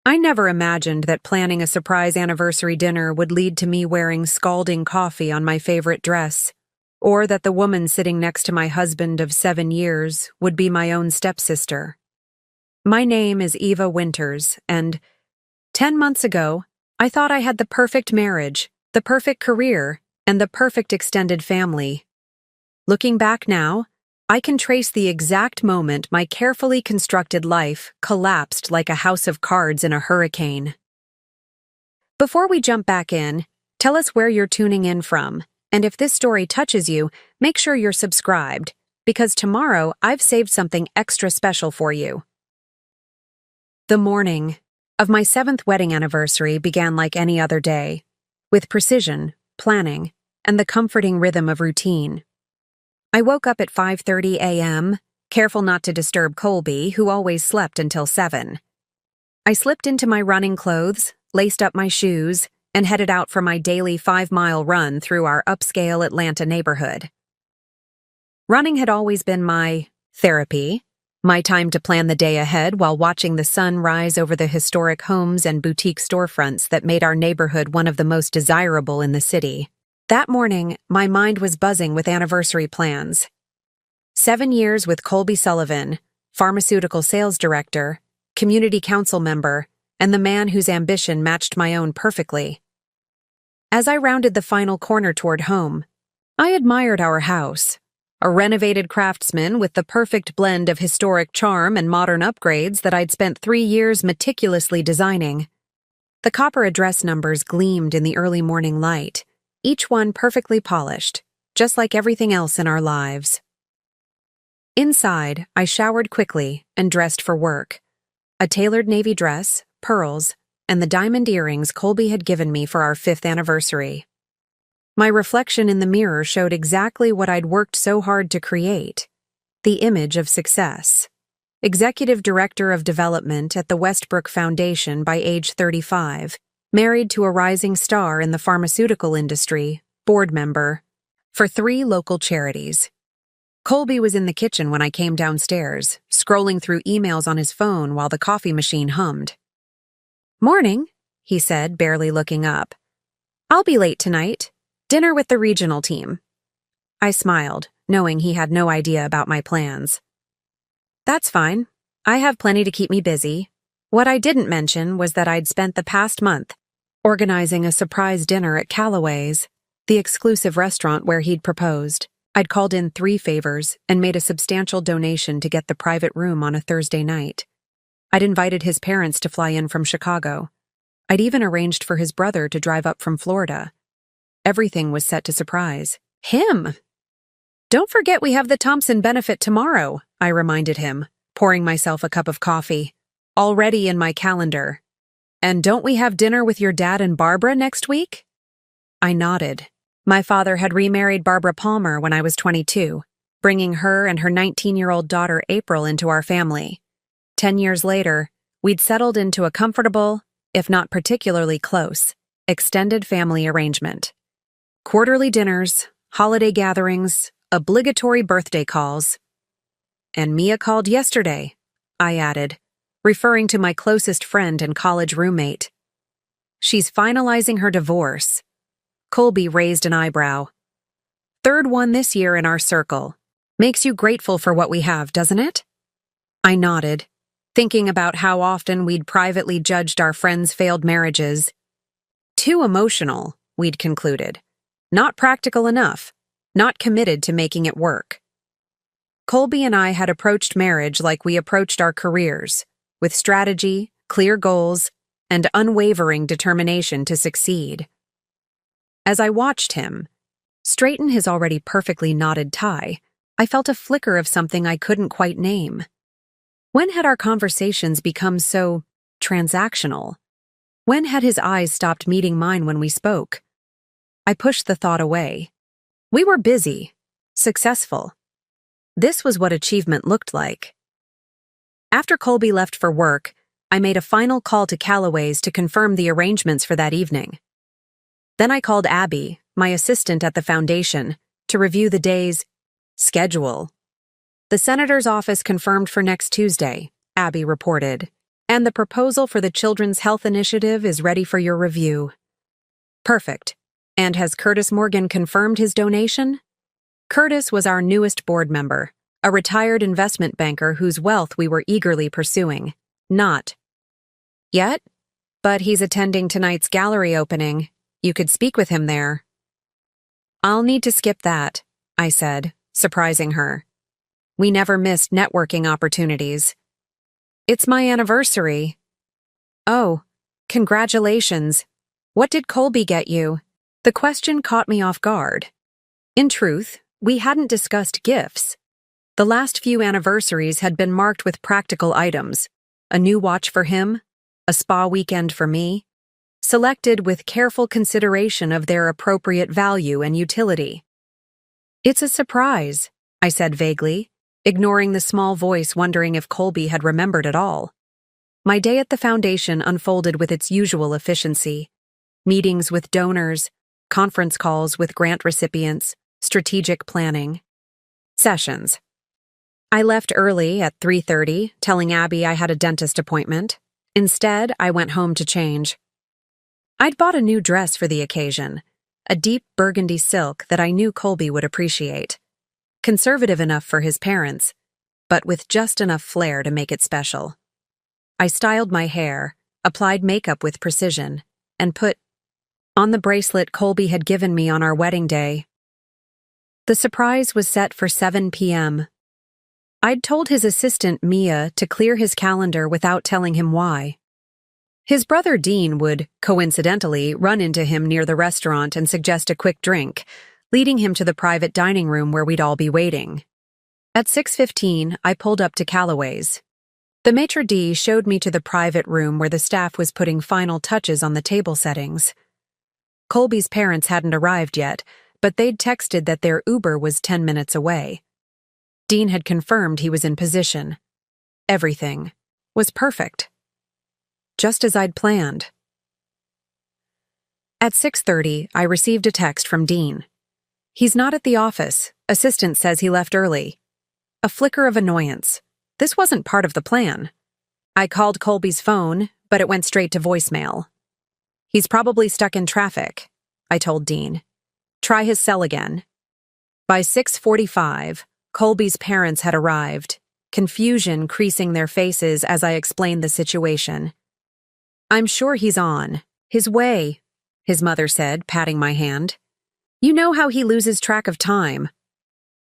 I never imagined that planning a surprise anniversary dinner would lead to me wearing scalding coffee on my favorite dress, or that the woman sitting next to my husband of 7 years would be my own stepsister. My name is Eva Winters, and 10 months ago, I thought I had the perfect marriage, the perfect career, and the perfect extended family. Looking back now, I can trace the exact moment my carefully constructed life collapsed like a house of cards in a hurricane. Before we jump back in, tell us where you're tuning in from, and if this story touches you, make sure you're subscribed, because tomorrow I've saved something extra special for you. The morning of my 7th wedding anniversary began like any other day, with precision, planning, and the comforting rhythm of routine. I woke up at 5:30 a.m., careful not to disturb Colby, who always slept until 7. I slipped into my running clothes, laced up my shoes, and headed out for my daily 5-mile run through our upscale Atlanta neighborhood. Running had always been my therapy, my time to plan the day ahead while watching the sun rise over the historic homes and boutique storefronts that made our neighborhood one of the most desirable in the city. That morning, my mind was buzzing with anniversary plans. 7 years with Colby Sullivan, pharmaceutical sales director, community council member, and the man whose ambition matched my own perfectly. As I rounded the final corner toward home, I admired our house, a renovated craftsman with the perfect blend of historic charm and modern upgrades that I'd spent 3 years meticulously designing. The copper address numbers gleamed in the early morning light, each one perfectly polished, just like everything else in our lives. Inside, I showered quickly and dressed for work. A tailored navy dress, pearls, and the diamond earrings Colby had given me for our 5th anniversary. My reflection in the mirror showed exactly what I'd worked so hard to create: the image of success. Executive Director of Development at the Westbrook Foundation by age 35, married to a rising star in the pharmaceutical industry, board member, for 3 local charities. Colby was in the kitchen when I came downstairs, scrolling through emails on his phone while the coffee machine hummed. "Morning," he said, barely looking up. "I'll be late tonight. Dinner with the regional team." I smiled, knowing he had no idea about my plans. "That's fine. I have plenty to keep me busy." What I didn't mention was that I'd spent the past month organizing a surprise dinner at Callaway's, the exclusive restaurant where he'd proposed. I'd called in 3 favors and made a substantial donation to get the private room on a Thursday night. I'd invited his parents to fly in from Chicago. I'd even arranged for his brother to drive up from Florida. Everything was set to surprise him. "Don't forget we have the Thompson benefit tomorrow," I reminded him, pouring myself a cup of coffee. "Already in my calendar. And don't we have dinner with your dad and Barbara next week?" I nodded. My father had remarried Barbara Palmer when I was 22, bringing her and her 19-year-old daughter April into our family. 10 years later, we'd settled into a comfortable, if not particularly close, extended family arrangement. Quarterly dinners, holiday gatherings, obligatory birthday calls. "And Mia called yesterday," I added, referring to my closest friend and college roommate. "She's finalizing her divorce." Colby raised an eyebrow. "3rd one this year in our circle. Makes you grateful for what we have, doesn't it?" I nodded, thinking about how often we'd privately judged our friends' failed marriages. Too emotional, we'd concluded. Not practical enough. Not committed to making it work. Colby and I had approached marriage like we approached our careers, with strategy, clear goals, and unwavering determination to succeed. As I watched him straighten his already perfectly knotted tie, I felt a flicker of something I couldn't quite name. When had our conversations become so transactional? When had his eyes stopped meeting mine when we spoke? I pushed the thought away. We were busy, successful. This was what achievement looked like. After Colby left for work, I made a final call to Callaway's to confirm the arrangements for that evening. Then I called Abby, my assistant at the foundation, to review the day's schedule. "The senator's office confirmed for next Tuesday," Abby reported. And the proposal for the Children's Health Initiative is ready for your review. Perfect. And has Curtis Morgan confirmed his donation? Curtis was our newest board member, a retired investment banker whose wealth we were eagerly pursuing. Not yet, but he's attending tonight's gallery opening. You could speak with him there. I'll need to skip that, I said, surprising her. We never missed networking opportunities. It's my anniversary. Oh, congratulations. What did Colby get you? The question caught me off guard. In truth, we hadn't discussed gifts. The last few anniversaries had been marked with practical items: a new watch for him, a spa weekend for me, selected with careful consideration of their appropriate value and utility. It's a surprise, I said vaguely, ignoring the small voice wondering if Colby had remembered at all. My day at the foundation unfolded with its usual efficiency: meetings with donors, conference calls with grant recipients, strategic planning. Sessions. I left early at 3:30, telling Abby I had a dentist appointment. Instead, I went home to change. I'd bought a new dress for the occasion, a deep burgundy silk that I knew Colby would appreciate. Conservative enough for his parents, but with just enough flair to make it special. I styled my hair, applied makeup with precision, and put on the bracelet Colby had given me on our wedding day. The surprise was set for 7 p.m. I'd told his assistant, Mia, to clear his calendar without telling him why. His brother Dean would, coincidentally, run into him near the restaurant and suggest a quick drink, leading him to the private dining room where we'd all be waiting. At 6:15, I pulled up to Calloway's. The maitre d' showed me to the private room where the staff was putting final touches on the table settings. Colby's parents hadn't arrived yet, but they'd texted that their Uber was 10 minutes away. Dean had confirmed he was in position. Everything was perfect. Just as I'd planned. At 6:30, I received a text from Dean. He's not at the office. Assistant says he left early. A flicker of annoyance. This wasn't part of the plan. I called Colby's phone, but it went straight to voicemail. He's probably stuck in traffic, I told Dean. Try his cell again. By 6:45, Colby's parents had arrived, confusion creasing their faces as I explained the situation. I'm sure he's on his way, his mother said, patting my hand. You know how he loses track of time.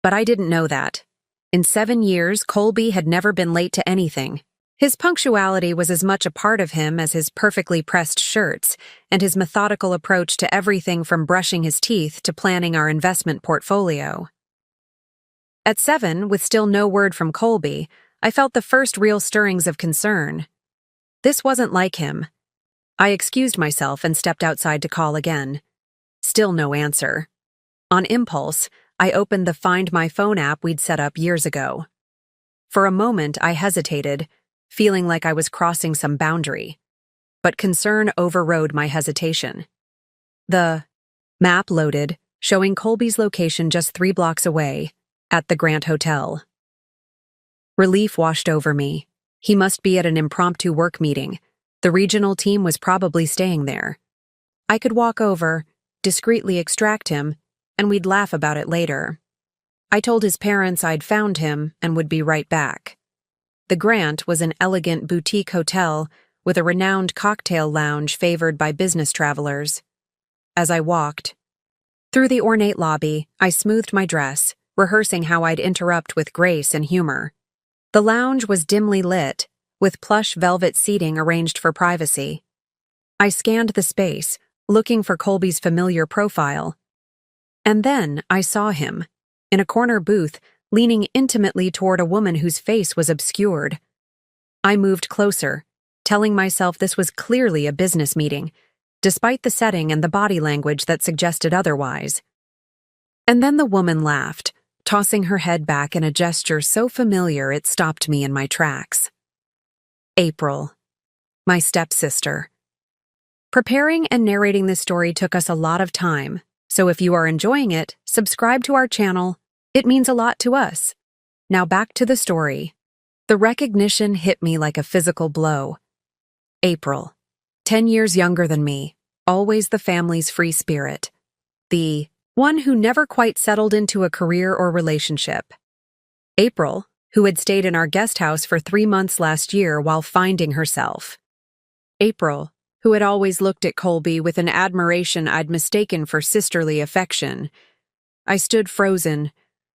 But I didn't know that. In 7 years, Colby had never been late to anything. His punctuality was as much a part of him as his perfectly pressed shirts and his methodical approach to everything from brushing his teeth to planning our investment portfolio. At 7, with still no word from Colby, I felt the first real stirrings of concern. This wasn't like him. I excused myself and stepped outside to call again. Still no answer. On impulse, I opened the Find My Phone app we'd set up years ago. For a moment, I hesitated, feeling like I was crossing some boundary. But concern overrode my hesitation. The map loaded, showing Colby's location just 3 blocks away, at the Grant Hotel. Relief washed over me. He must be at an impromptu work meeting. The regional team was probably staying there. I could walk over, discreetly extract him, and we'd laugh about it later. I told his parents I'd found him and would be right back. The Grant was an elegant boutique hotel with a renowned cocktail lounge favored by business travelers. As I walked through the ornate lobby, I smoothed my dress, rehearsing how I'd interrupt with grace and humor. The lounge was dimly lit, with plush velvet seating arranged for privacy. I scanned the space, looking for Colby's familiar profile. And then I saw him, in a corner booth, leaning intimately toward a woman whose face was obscured. I moved closer, telling myself this was clearly a business meeting, despite the setting and the body language that suggested otherwise. And then the woman laughed, tossing her head back in a gesture so familiar it stopped me in my tracks. April, my stepsister. Preparing and narrating this story took us a lot of time, so if you are enjoying it, subscribe to our channel. It means a lot to us. Now back to the story. The recognition hit me like a physical blow. April. 10 years younger than me, always the family's free spirit. The one who never quite settled into a career or relationship. April, who had stayed in our guest house for 3 months last year while finding herself. April, who had always looked at Colby with an admiration I'd mistaken for sisterly affection. I stood frozen,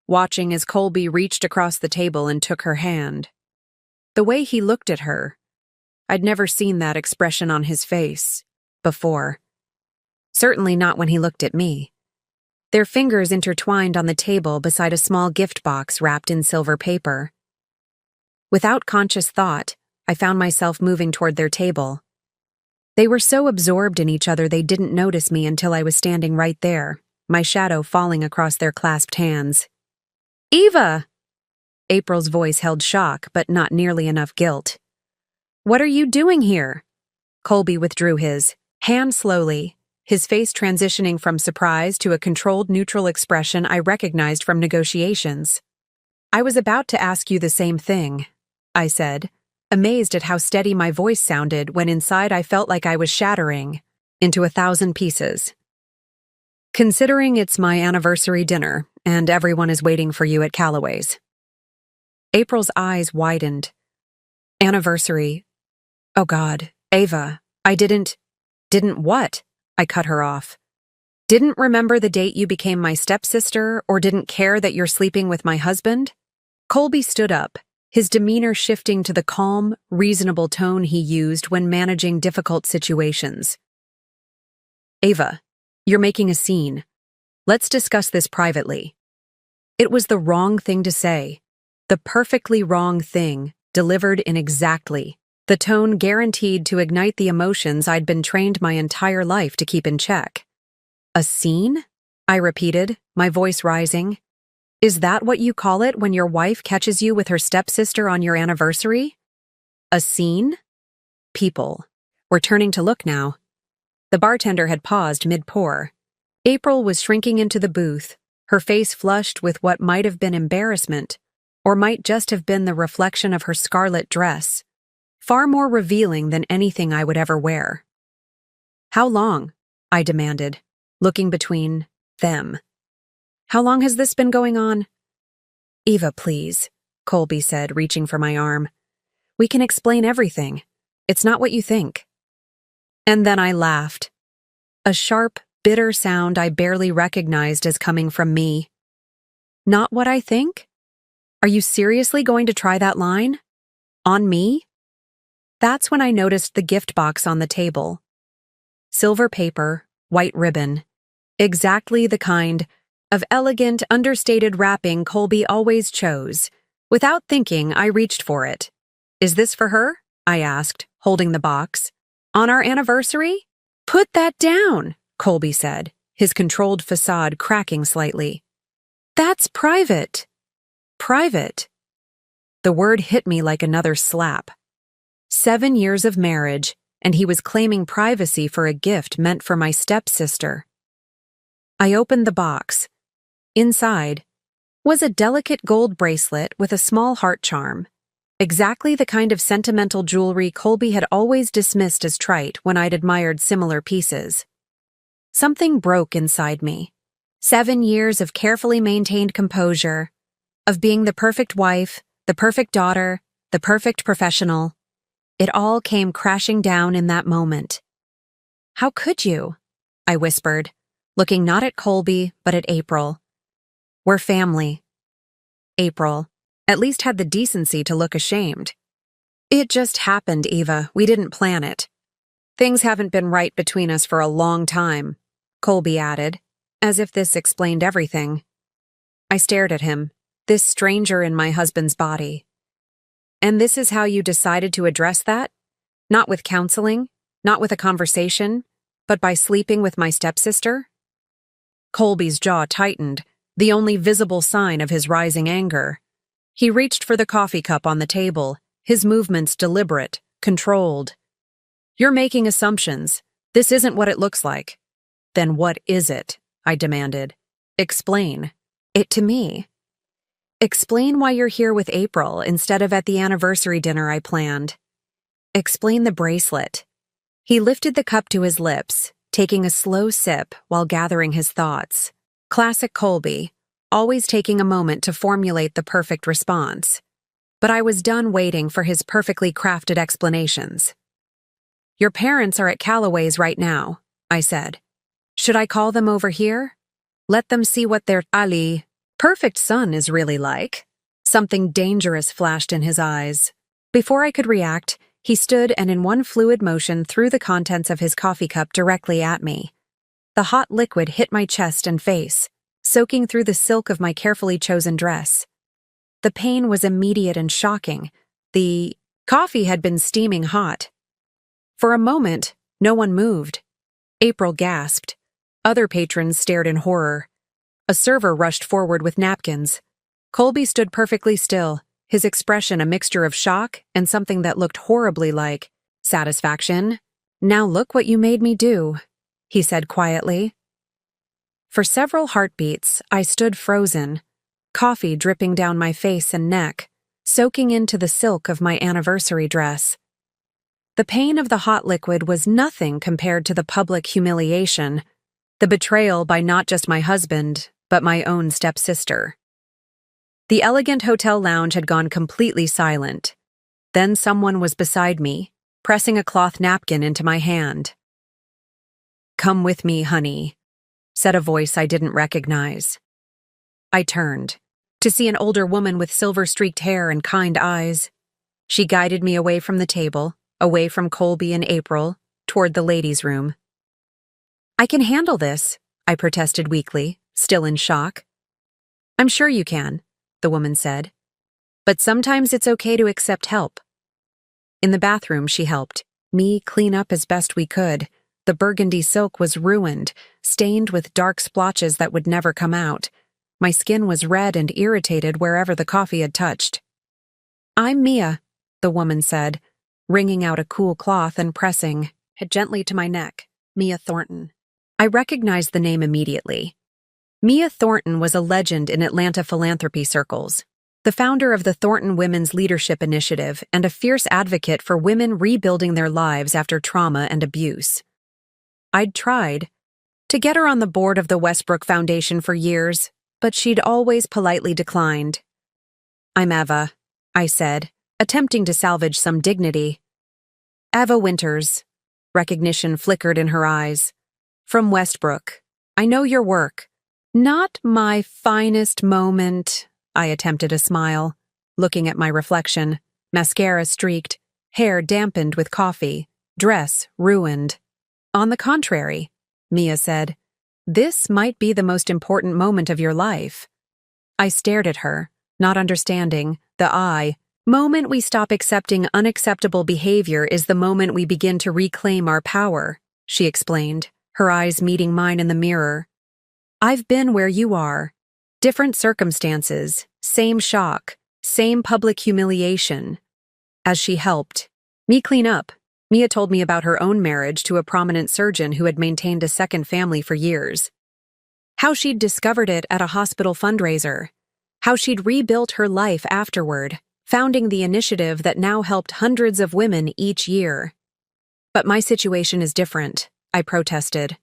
watching as Colby reached across the table and took her hand. The way he looked at her, I'd never seen that expression on his face before. Certainly not when he looked at me. Their fingers intertwined on the table beside a small gift box wrapped in silver paper. Without conscious thought, I found myself moving toward their table. They were so absorbed in each other they didn't notice me until I was standing right there, my shadow falling across their clasped hands. "Eva!" April's voice held shock, but not nearly enough guilt. "What are you doing here?" Colby withdrew his hand slowly, his face transitioning from surprise to a controlled neutral expression I recognized from negotiations. "I was about to ask you the same thing," I said, amazed at how steady my voice sounded when inside I felt like I was shattering into 1,000 pieces. "Considering it's my anniversary dinner and everyone is waiting for you at Callaway's." April's eyes widened. "Anniversary? Oh God, Ava, I didn't what?" I cut her off. "Didn't remember the date you became my stepsister or didn't care that you're sleeping with my husband?" Colby stood up, his demeanor shifting to the calm, reasonable tone he used when managing difficult situations. "Ava, you're making a scene. Let's discuss this privately." It was the wrong thing to say. The perfectly wrong thing, delivered in exactly the tone guaranteed to ignite the emotions I'd been trained my entire life to keep in check. "A scene?" I repeated, my voice rising. "Is that what you call it when your wife catches you with her stepsister on your anniversary? A scene?" People were turning to look now. The bartender had paused mid-pour. April was shrinking into the booth, her face flushed with what might have been embarrassment, or might just have been the reflection of her scarlet dress, far more revealing than anything I would ever wear. "How long?" I demanded, looking between them. "How long has this been going on?" "Eva, please," Colby said, reaching for my arm. "We can explain everything. It's not what you think." And then I laughed. A sharp, bitter sound I barely recognized as coming from me. "Not what I think? Are you seriously going to try that line? On me?" That's when I noticed the gift box on the table. Silver paper, white ribbon. Exactly the kind of elegant, understated wrapping Colby always chose. Without thinking, I reached for it. "Is this for her?" I asked, holding the box. "On our anniversary?" "Put that down," Colby said, his controlled facade cracking slightly. "That's private." Private. The word hit me like another slap. 7 years of marriage, and he was claiming privacy for a gift meant for my stepsister. I opened the box. Inside was a delicate gold bracelet with a small heart charm, exactly the kind of sentimental jewelry Colby had always dismissed as trite when I'd admired similar pieces. Something broke inside me. 7 years of carefully maintained composure, of being the perfect wife, the perfect daughter, the perfect professional. It all came crashing down in that moment. "How could you?" I whispered, looking not at Colby, but at April. "We're family." April at least had the decency to look ashamed. "It just happened, Eva. We didn't plan it. Things haven't been right between us for a long time," Colby added, as if this explained everything. I stared at him, this stranger in my husband's body. "And this is how you decided to address that? Not with counseling, not with a conversation, but by sleeping with my stepsister?" Colby's jaw tightened, the only visible sign of his rising anger. He reached for the coffee cup on the table, his movements deliberate, controlled. "You're making assumptions. This isn't what it looks like." "Then what is it?" I demanded. "Explain. It to me. Explain why you're here with April instead of at the anniversary dinner I planned." Explain the bracelet. He lifted the cup to his lips, taking a slow sip while gathering his thoughts. Classic Colby, always taking a moment to formulate the perfect response. But I was done waiting for his perfectly crafted explanations. Your parents are at Callaway's right now, I said. Should I call them over here? Let them see what their perfect son is really like. Something dangerous flashed in his eyes. Before I could react, he stood and in one fluid motion threw the contents of his coffee cup directly at me. The hot liquid hit my chest and face, soaking through the silk of my carefully chosen dress. The pain was immediate and shocking. The coffee had been steaming hot. For a moment, no one moved. April gasped. Other patrons stared in horror. A server rushed forward with napkins. Colby stood perfectly still, his expression a mixture of shock and something that looked horribly like satisfaction. Now look what you made me do, he said quietly. For several heartbeats, I stood frozen, coffee dripping down my face and neck, soaking into the silk of my anniversary dress. The pain of the hot liquid was nothing compared to the public humiliation, the betrayal by not just my husband, but my own stepsister. The elegant hotel lounge had gone completely silent. Then someone was beside me, pressing a cloth napkin into my hand. "Come with me, honey," said a voice I didn't recognize. I turned, to see an older woman with silver-streaked hair and kind eyes. She guided me away from the table, away from Colby and April, toward the ladies' room. "I can handle this," I protested weakly, still in shock. "I'm sure you can," the woman said. "But sometimes it's okay to accept help." In the bathroom, she helped me clean up as best we could. The burgundy silk was ruined, stained with dark splotches that would never come out. My skin was red and irritated wherever the coffee had touched. "I'm Mia," the woman said, wringing out a cool cloth and pressing it gently to my neck. Mia Thornton. I recognized the name immediately. Mia Thornton was a legend in Atlanta philanthropy circles, the founder of the Thornton Women's Leadership Initiative and a fierce advocate for women rebuilding their lives after trauma and abuse. I'd tried to get her on the board of the Westbrook Foundation for years, but she'd always politely declined. "I'm Eva," I said, attempting to salvage some dignity. "Eva Winters." Recognition flickered in her eyes. "From Westbrook. I know your work." "Not my finest moment," I attempted a smile, looking at my reflection, mascara streaked, hair dampened with coffee, dress ruined. "On the contrary," Mia said, "this might be the most important moment of your life." I stared at her, not understanding. The moment we stop accepting unacceptable behavior is the moment we begin to reclaim our power, she explained, her eyes meeting mine in the mirror. "I've been where you are. Different circumstances, same shock, same public humiliation." As she helped me clean up, Mia told me about her own marriage to a prominent surgeon who had maintained a second family for years. How she'd discovered it at a hospital fundraiser. How she'd rebuilt her life afterward, founding the initiative that now helped hundreds of women each year. "But my situation is different," I protested.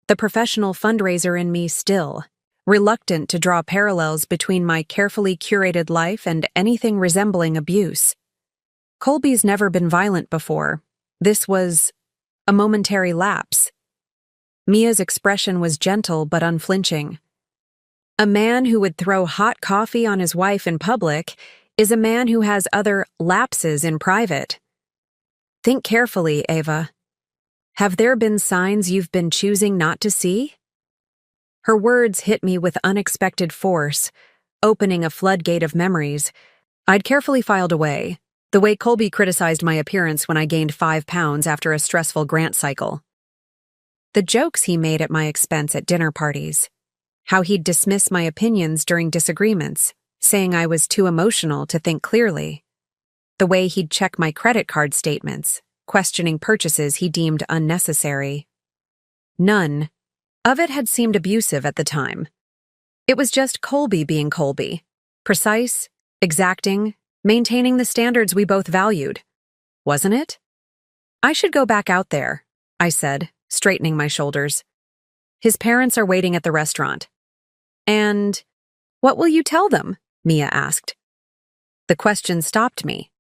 The professional fundraiser in me still, reluctant to draw parallels between my carefully curated life and anything resembling abuse. "Colby's never been violent before. This was a momentary lapse." Mia's expression was gentle but unflinching. "A man who would throw hot coffee on his wife in public is a man who has other lapses in private. Think carefully, Eva. Have there been signs you've been choosing not to see?" Her words hit me with unexpected force, opening a floodgate of memories I'd carefully filed away, the way Colby criticized my appearance when I gained 5 pounds after a stressful grant cycle. The jokes he made at my expense at dinner parties. How he'd dismiss my opinions during disagreements, saying I was too emotional to think clearly. The way he'd check my credit card statements, questioning purchases he deemed unnecessary. None of it had seemed abusive at the time. It was just Colby being Colby, precise, exacting, maintaining the standards we both valued. Wasn't it? I should go back out there, I said, straightening my shoulders. His parents are waiting at the restaurant. And what will you tell them? Mia asked. The question stopped me.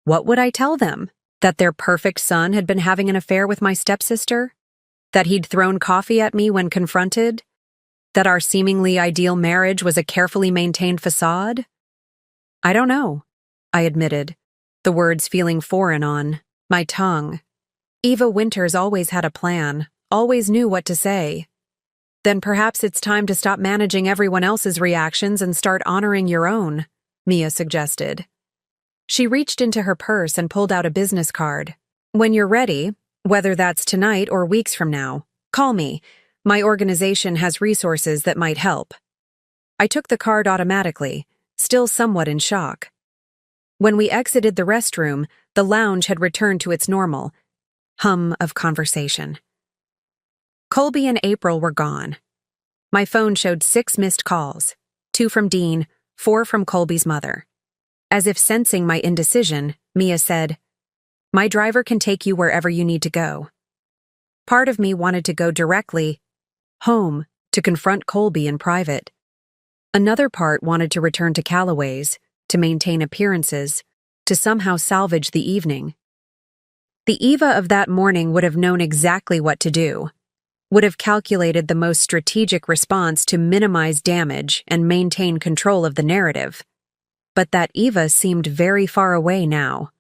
What would I tell them? That their perfect son had been having an affair with my stepsister? That he'd thrown coffee at me when confronted? That our seemingly ideal marriage was a carefully maintained facade? I don't know, I admitted, the words feeling foreign on my tongue. Eva Winters always had a plan, always knew what to say. Then perhaps it's time to stop managing everyone else's reactions and start honoring your own, Mia suggested. She reached into her purse and pulled out a business card. When you're ready, whether that's tonight or weeks from now, call me. My organization has resources that might help. I took the card automatically, still somewhat in shock. When we exited the restroom, the lounge had returned to its normal hum of conversation. Colby and April were gone. My phone showed 6 missed calls, 2 from Dean, 4 from Colby's mother. As if sensing my indecision, Mia said, "My driver can take you wherever you need to go." Part of me wanted to go directly home to confront Colby in private. Another part wanted to return to Calloway's, to maintain appearances, to somehow salvage the evening. The Eva of that morning would have known exactly what to do, would have calculated the most strategic response to minimize damage and maintain control of the narrative. But that Eva seemed very far away now.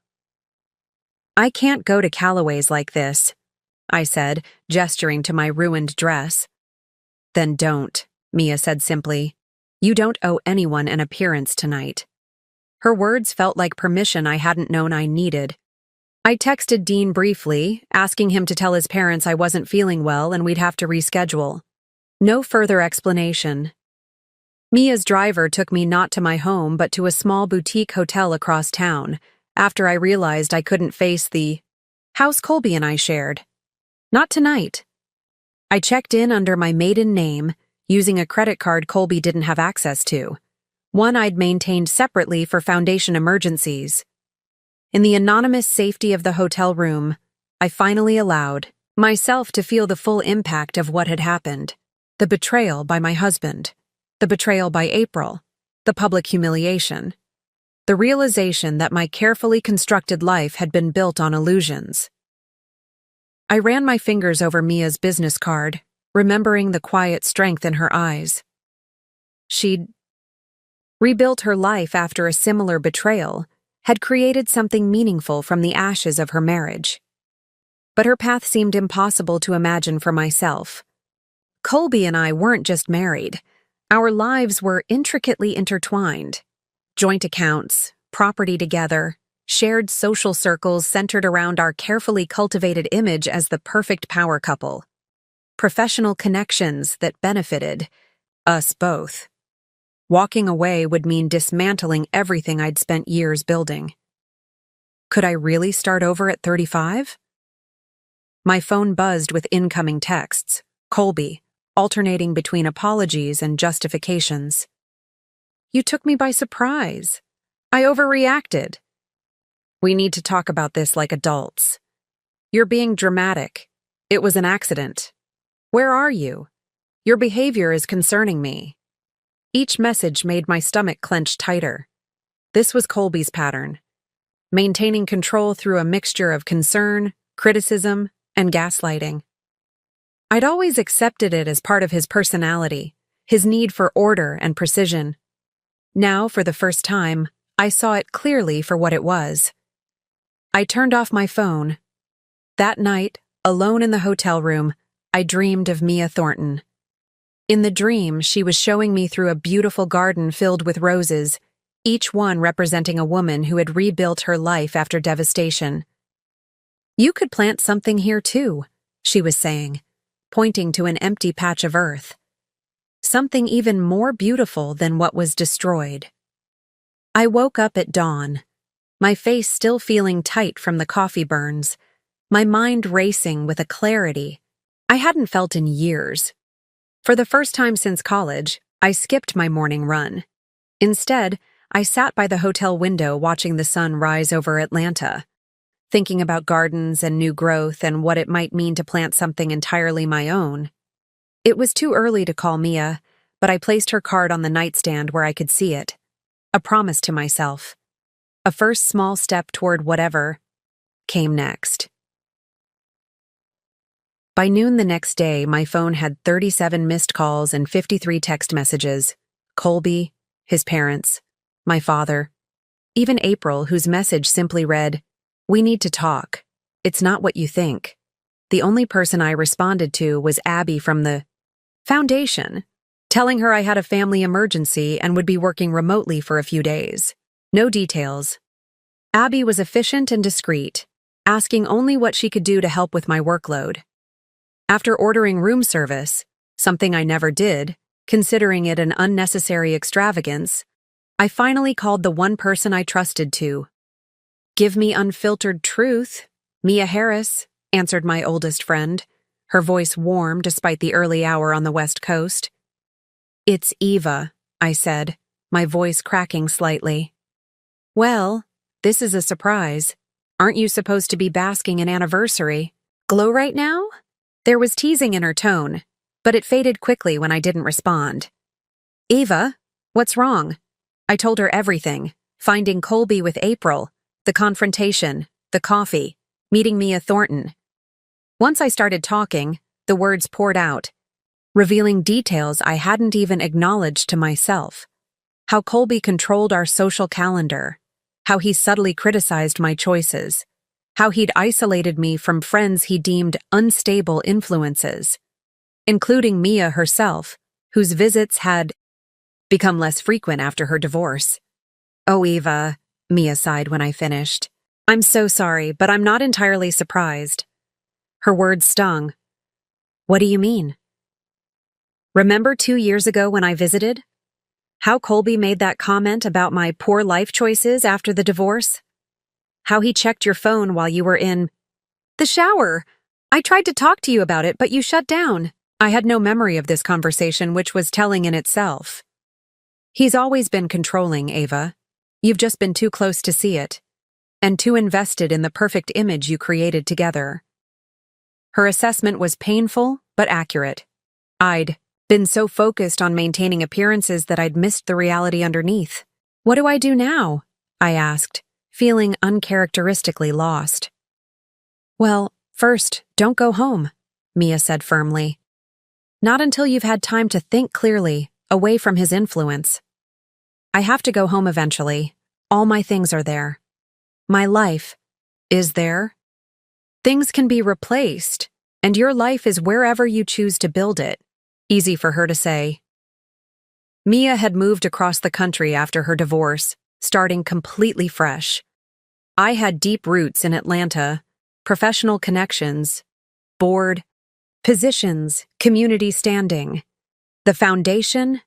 I can't go to Calloway's like this, I said, gesturing to my ruined dress. Then don't, Mia said simply. You don't owe anyone an appearance tonight. Her words felt like permission I hadn't known I needed. I texted Dean briefly, asking him to tell his parents I wasn't feeling well and we'd have to reschedule. No further explanation. Mia's driver took me not to my home but to a small boutique hotel across town, after I realized I couldn't face the house Colby and I shared. Not tonight. I checked in under my maiden name, using a credit card Colby didn't have access to, one I'd maintained separately for Foundation emergencies. In the anonymous safety of the hotel room, I finally allowed myself to feel the full impact of what had happened. The betrayal by my husband, the betrayal by April, the public humiliation, the realization that my carefully constructed life had been built on illusions. I ran my fingers over Mia's business card, remembering the quiet strength in her eyes. She'd rebuilt her life after a similar betrayal, had created something meaningful from the ashes of her marriage. But her path seemed impossible to imagine for myself. Colby and I weren't just married. Our lives were intricately intertwined. Joint accounts, property together, shared social circles centered around our carefully cultivated image as the perfect power couple. Professional connections that benefited us both. Walking away would mean dismantling everything I'd spent years building. Could I really start over at 35? My phone buzzed with incoming texts. Colby, alternating between apologies and justifications. You took me by surprise. I overreacted. We need to talk about this like adults. You're being dramatic. It was an accident. Where are you? Your behavior is concerning me. Each message made my stomach clench tighter. This was Colby's pattern. Maintaining control through a mixture of concern, criticism, and gaslighting. I'd always accepted it as part of his personality, his need for order and precision. Now, for the first time, I saw it clearly for what it was. I turned off my phone. That night, alone in the hotel room, I dreamed of Mia Thornton. In the dream, she was showing me through a beautiful garden filled with roses, each one representing a woman who had rebuilt her life after devastation. You could plant something here too, she was saying, pointing to an empty patch of earth. Something even more beautiful than what was destroyed. I woke up at dawn, my face still feeling tight from the coffee burns, my mind racing with a clarity I hadn't felt in years. For the first time since college, I skipped my morning run. Instead, I sat by the hotel window watching the sun rise over Atlanta. thinking about gardens and new growth and what it might mean to plant something entirely my own. It was too early to call Mia, but I placed her card on the nightstand where I could see it. A promise to myself. A first small step toward whatever came next. By noon the next day, my phone had 37 missed calls and 53 text messages. Colby, his parents, my father, even April, whose message simply read, "We need to talk. It's not what you think." The only person I responded to was Abby from the foundation, telling her I had a family emergency and would be working remotely for a few days. No details. Abby was efficient and discreet, asking only what she could do to help with my workload. After ordering room service, something I never did, considering it an unnecessary extravagance, I finally called the one person I trusted to. "Give me unfiltered truth, Mia Harris," answered my oldest friend, her voice warm despite the early hour on the West Coast. "It's Eva," I said, my voice cracking slightly. "Well, this is a surprise. Aren't you supposed to be basking an anniversary? Glow right now?" There was teasing in her tone, but it faded quickly when I didn't respond. "Eva, what's wrong?" I told her everything, finding Colby with April, the confrontation, the coffee, meeting Mia Thornton. Once I started talking, the words poured out, revealing details I hadn't even acknowledged to myself. How Colby controlled our social calendar, how he subtly criticized my choices, how he'd isolated me from friends he deemed unstable influences, including Mia herself, whose visits had become less frequent after her divorce. "Oh, Eva," Mia sighed when I finished. "I'm so sorry, but I'm not entirely surprised." Her words stung. "What do you mean?" "Remember 2 years ago when I visited? How Colby made that comment about my poor life choices after the divorce? How he checked your phone while you were in the shower? I tried to talk to you about it, but you shut down." I had no memory of this conversation, which was telling in itself. "He's always been controlling, Ava. You've just been too close to see it, and too invested in the perfect image you created together." Her assessment was painful, but accurate. I'd been so focused on maintaining appearances that I'd missed the reality underneath. "What do I do now?" I asked, feeling uncharacteristically lost. "Well, first, don't go home," Mia said firmly. "Not until you've had time to think clearly, away from his influence. I have to go home eventually. All my things are there. My life is there. Things can be replaced, and your life is wherever you choose to build it." Easy for her to say. Mia had moved across the country after her divorce, starting completely fresh. I had deep roots in Atlanta, professional connections, board, positions, community standing. The foundation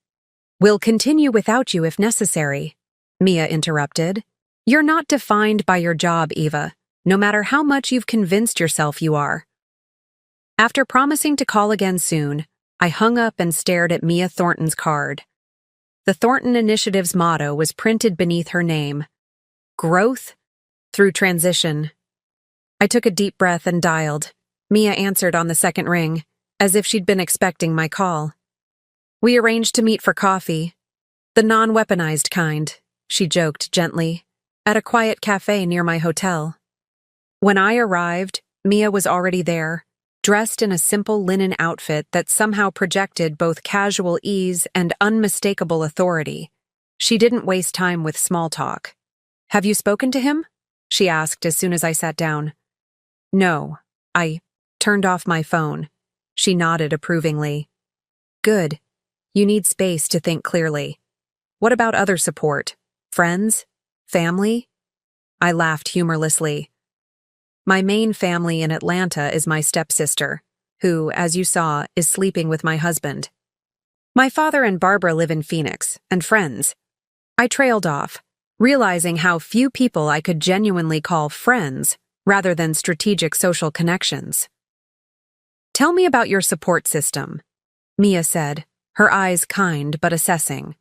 will continue without you if necessary, Mia interrupted. "You're not defined by your job, Eva, no matter how much you've convinced yourself you are." After promising to call again soon, I hung up and stared at Mia Thornton's card. The Thornton Initiative's motto was printed beneath her name: "Growth through transition." I took a deep breath and dialed. Mia answered on the second ring, as if she'd been expecting my call. "We arranged to meet for coffee. The non-weaponized kind," she joked gently, "at a quiet cafe near my hotel." When I arrived, Mia was already there, dressed in a simple linen outfit that somehow projected both casual ease and unmistakable authority. She didn't waste time with small talk. "Have you spoken to him?" she asked as soon as I sat down. "No." I turned off my phone. She nodded approvingly. "Good. You need space to think clearly. What about other support? Friends? Family?" I laughed humorlessly. "My main family in Atlanta is my stepsister, who, as you saw, is sleeping with my husband. My father and Barbara live in Phoenix, and friends." I trailed off, realizing how few people I could genuinely call friends rather than strategic social connections. "Tell me about your support system," Mia said, her eyes kind but assessing.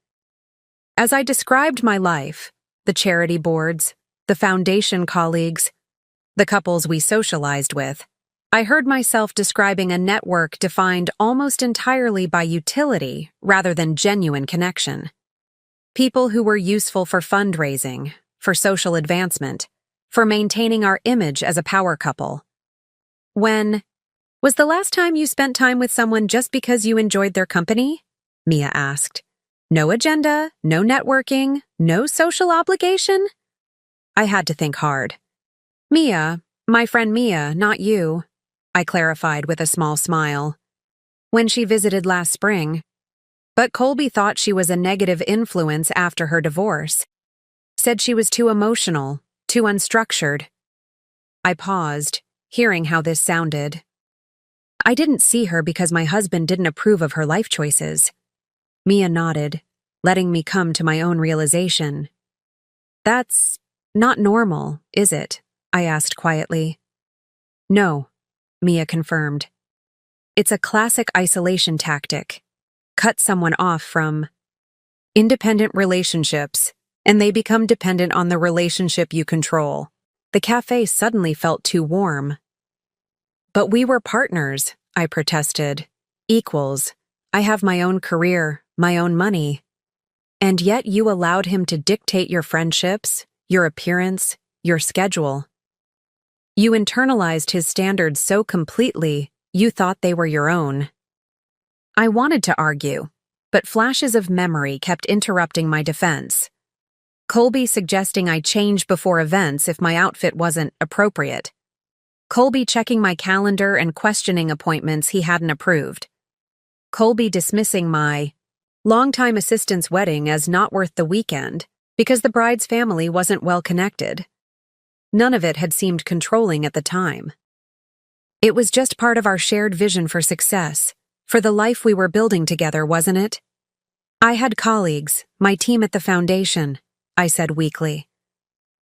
As I described my life, the charity boards, the foundation colleagues, the couples we socialized with. I heard myself describing a network defined almost entirely by utility rather than genuine connection. People who were useful for fundraising, for social advancement, for maintaining our image as a power couple. When was the last time you spent time with someone just because you enjoyed their company? Mia asked. No agenda, no networking, no social obligation? I had to think hard. Mia, my friend Mia, not you, I clarified with a small smile. When she visited last spring. But Colby thought she was a negative influence after her divorce. Said she was too emotional, too unstructured. I paused, hearing how this sounded. I didn't see her because my husband didn't approve of her life choices. Mia nodded, letting me come to my own realization. That's not normal, is it? I asked quietly. No, Mia confirmed. It's a classic isolation tactic. Cut someone off from independent relationships, and they become dependent on the relationship you control. The cafe suddenly felt too warm. But we were partners, I protested. Equals. I have my own career, my own money. And yet you allowed him to dictate your friendships, your appearance, your schedule. You internalized his standards so completely, you thought they were your own. I wanted to argue, but flashes of memory kept interrupting my defense. Colby suggesting I change before events if my outfit wasn't appropriate. Colby checking my calendar and questioning appointments he hadn't approved. Colby dismissing my longtime assistant's wedding as not worth the weekend because the bride's family wasn't well connected. None of it had seemed controlling at the time. It was just part of our shared vision for success, for the life we were building together, wasn't it? I had colleagues, my team at the foundation, I said weakly.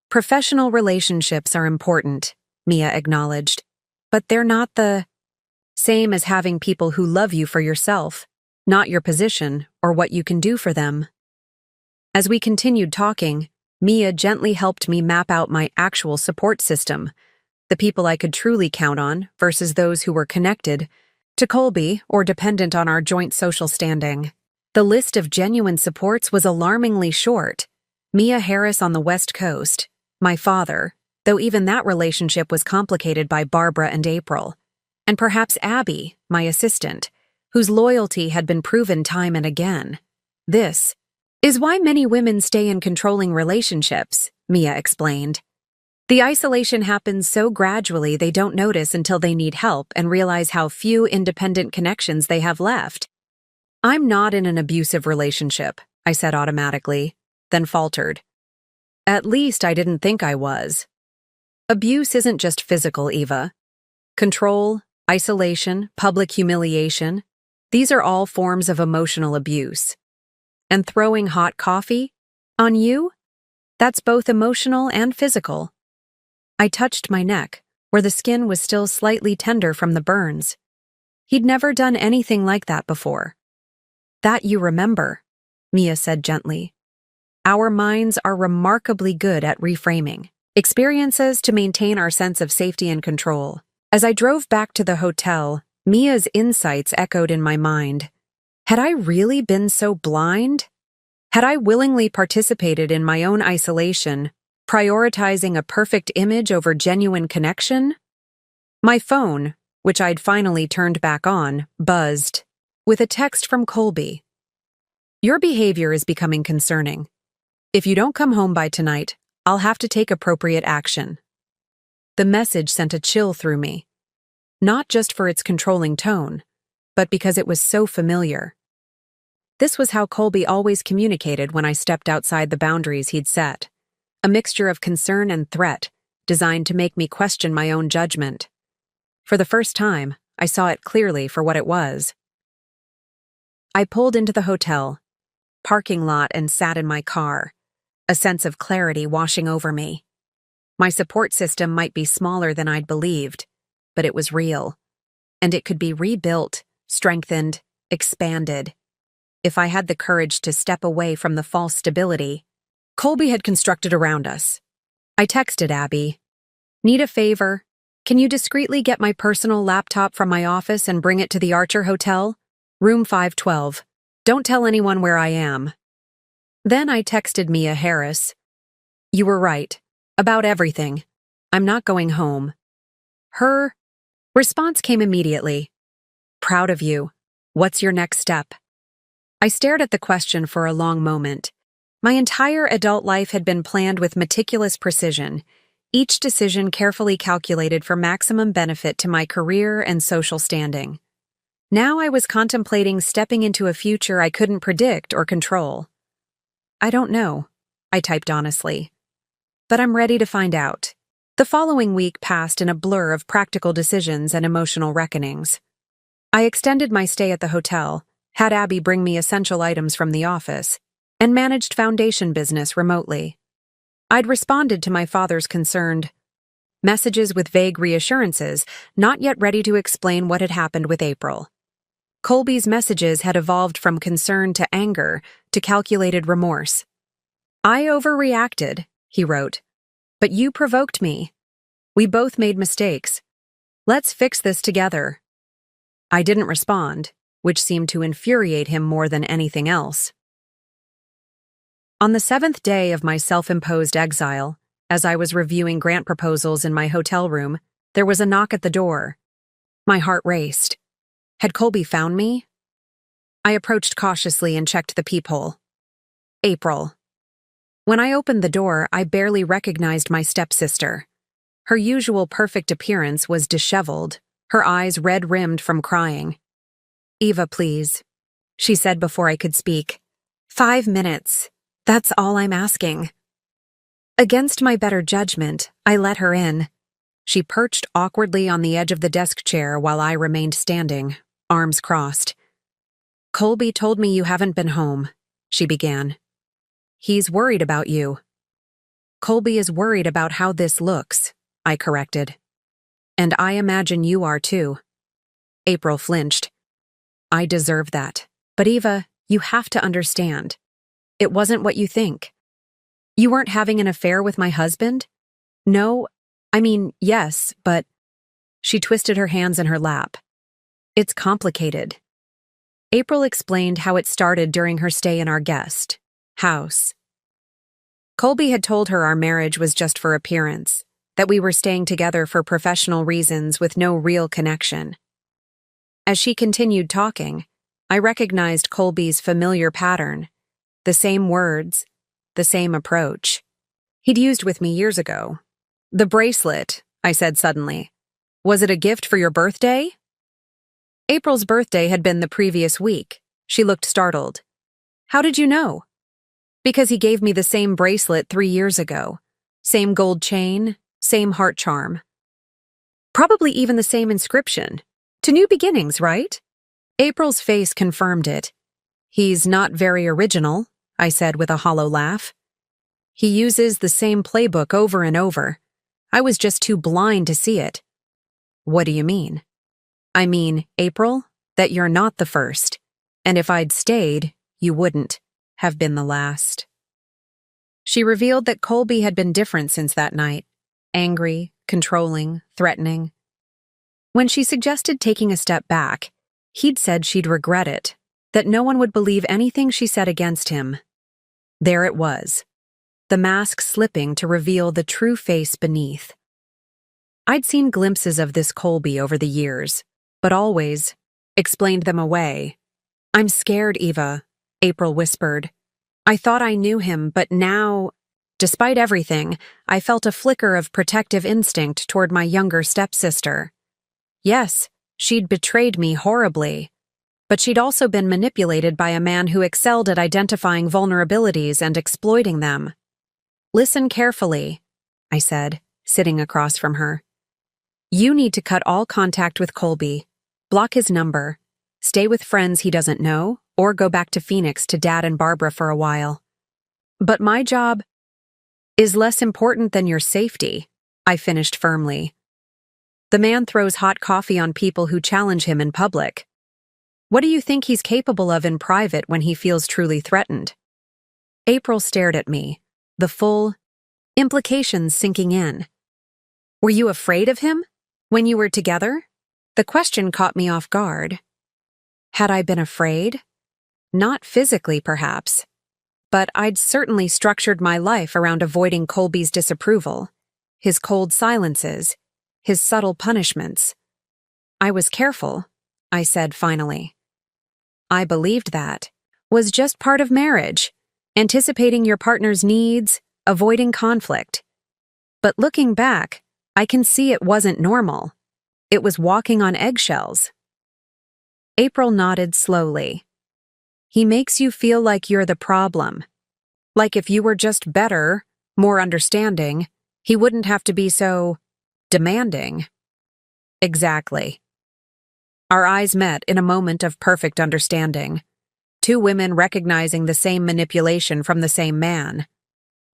Professional relationships are important, Mia acknowledged, but they're not the same as having people who love you for yourself, not your position or what you can do for them. As we continued talking, Mia gently helped me map out my actual support system, the people I could truly count on versus those who were connected to Colby or dependent on our joint social standing. The list of genuine supports was alarmingly short. Mia Harris on the West Coast, my father, though even that relationship was complicated by Barbara and April, and perhaps Abby, my assistant, whose loyalty had been proven time and again. This is why many women stay in controlling relationships, Mia explained. The isolation happens so gradually they don't notice until they need help and realize how few independent connections they have left. I'm not in an abusive relationship, I said automatically, then faltered. At least I didn't think I was. Abuse isn't just physical, Eva. Control, isolation, public humiliation, these are all forms of emotional abuse. And throwing hot coffee? On you? That's both emotional and physical. I touched my neck, where the skin was still slightly tender from the burns. He'd never done anything like that before. That you remember, Mia said gently. Our minds are remarkably good at reframing experiences to maintain our sense of safety and control. As I drove back to the hotel, Mia's insights echoed in my mind. Had I really been so blind? Had I willingly participated in my own isolation, prioritizing a perfect image over genuine connection? My phone, which I'd finally turned back on, buzzed, with a text from Colby. Your behavior is becoming concerning. If you don't come home by tonight, I'll have to take appropriate action. The message sent a chill through me, not just for its controlling tone, but because it was so familiar. This was how Colby always communicated when I stepped outside the boundaries he'd set. A mixture of concern and threat, designed to make me question my own judgment. For the first time, I saw it clearly for what it was. I pulled into the hotel, parking lot, and sat in my car, a sense of clarity washing over me. My support system might be smaller than I'd believed, but it was real, and it could be rebuilt, strengthened, expanded, if I had the courage to step away from the false stability Colby had constructed around us. I texted Abby, Need a favor? Can you discreetly get my personal laptop from my office and bring it to the Archer Hotel? Room 512. Don't tell anyone where I am. Then I texted Mia Harris. You were right. About everything. I'm not going home. Her response came immediately. Proud of you. What's your next step? I stared at the question for a long moment. My entire adult life had been planned with meticulous precision, each decision carefully calculated for maximum benefit to my career and social standing. Now I was contemplating stepping into a future I couldn't predict or control. I don't know, I typed honestly. But I'm ready to find out. The following week passed in a blur of practical decisions and emotional reckonings. I extended my stay at the hotel, had Abby bring me essential items from the office, and managed foundation business remotely. I'd responded to my father's concerned messages with vague reassurances, not yet ready to explain what had happened with April. Colby's messages had evolved from concern to anger to calculated remorse. I overreacted, he wrote. But you provoked me. We both made mistakes. Let's fix this together. I didn't respond, which seemed to infuriate him more than anything else. On the 7th day of my self-imposed exile, as I was reviewing grant proposals in my hotel room, there was a knock at the door. My heart raced. Had Colby found me? I approached cautiously and checked the peephole. April. When I opened the door, I barely recognized my stepsister. Her usual perfect appearance was disheveled, her eyes red-rimmed from crying. Eva, please, she said before I could speak. 5 minutes. That's all I'm asking. Against my better judgment, I let her in. She perched awkwardly on the edge of the desk chair while I remained standing, arms crossed. Colby told me you haven't been home, she began. He's worried about you. Colby is worried about how this looks, I corrected. And I imagine you are too. April flinched. I deserve that. But Eva, you have to understand. It wasn't what you think. You weren't having an affair with my husband? No, I mean, yes, but... She twisted her hands in her lap. It's complicated. April explained how it started during her stay in our guest house. Colby had told her our marriage was just for appearance, that we were staying together for professional reasons with no real connection. As she continued talking, I recognized Colby's familiar pattern, the same words, the same approach. He'd used with me years ago. The bracelet, I said suddenly. Was it a gift for your birthday? April's birthday had been the previous week. She looked startled. How did you know? Because he gave me the same bracelet 3 years ago. Same gold chain, same heart charm. Probably even the same inscription. To new beginnings, right? April's face confirmed it. He's not very original, I said with a hollow laugh. He uses the same playbook over and over. I was just too blind to see it. What do you mean? I mean, April, that you're not the first. And if I'd stayed, you wouldn't have been the last. She revealed that Colby had been different since that night. Angry, controlling, threatening. When she suggested taking a step back, he'd said she'd regret it, that no one would believe anything she said against him. There it was, the mask slipping to reveal the true face beneath. I'd seen glimpses of this Colby over the years, but always explained them away. I'm scared, Eva, April whispered. I thought I knew him, but now, despite everything, I felt a flicker of protective instinct toward my younger stepsister. Yes, she'd betrayed me horribly, but she'd also been manipulated by a man who excelled at identifying vulnerabilities and exploiting them. Listen carefully, I said, sitting across from her. You need to cut all contact with Colby, block his number, stay with friends he doesn't know, or go back to Phoenix to Dad and Barbara for a while. But my job is less important than your safety, I finished firmly. The man throws hot coffee on people who challenge him in public. What do you think he's capable of in private when he feels truly threatened? April stared at me, the full implications sinking in. Were you afraid of him when you were together? The question caught me off guard. Had I been afraid? Not physically, perhaps. But I'd certainly structured my life around avoiding Colby's disapproval, his cold silences, his subtle punishments. I was careful, I said finally. I believed that was just part of marriage, anticipating your partner's needs, avoiding conflict. But looking back, I can see it wasn't normal. It was walking on eggshells. April nodded slowly. He makes you feel like you're the problem. Like if you were just better, more understanding, he wouldn't have to be so demanding. Exactly. Our eyes met in a moment of perfect understanding. Two women recognizing the same manipulation from the same man.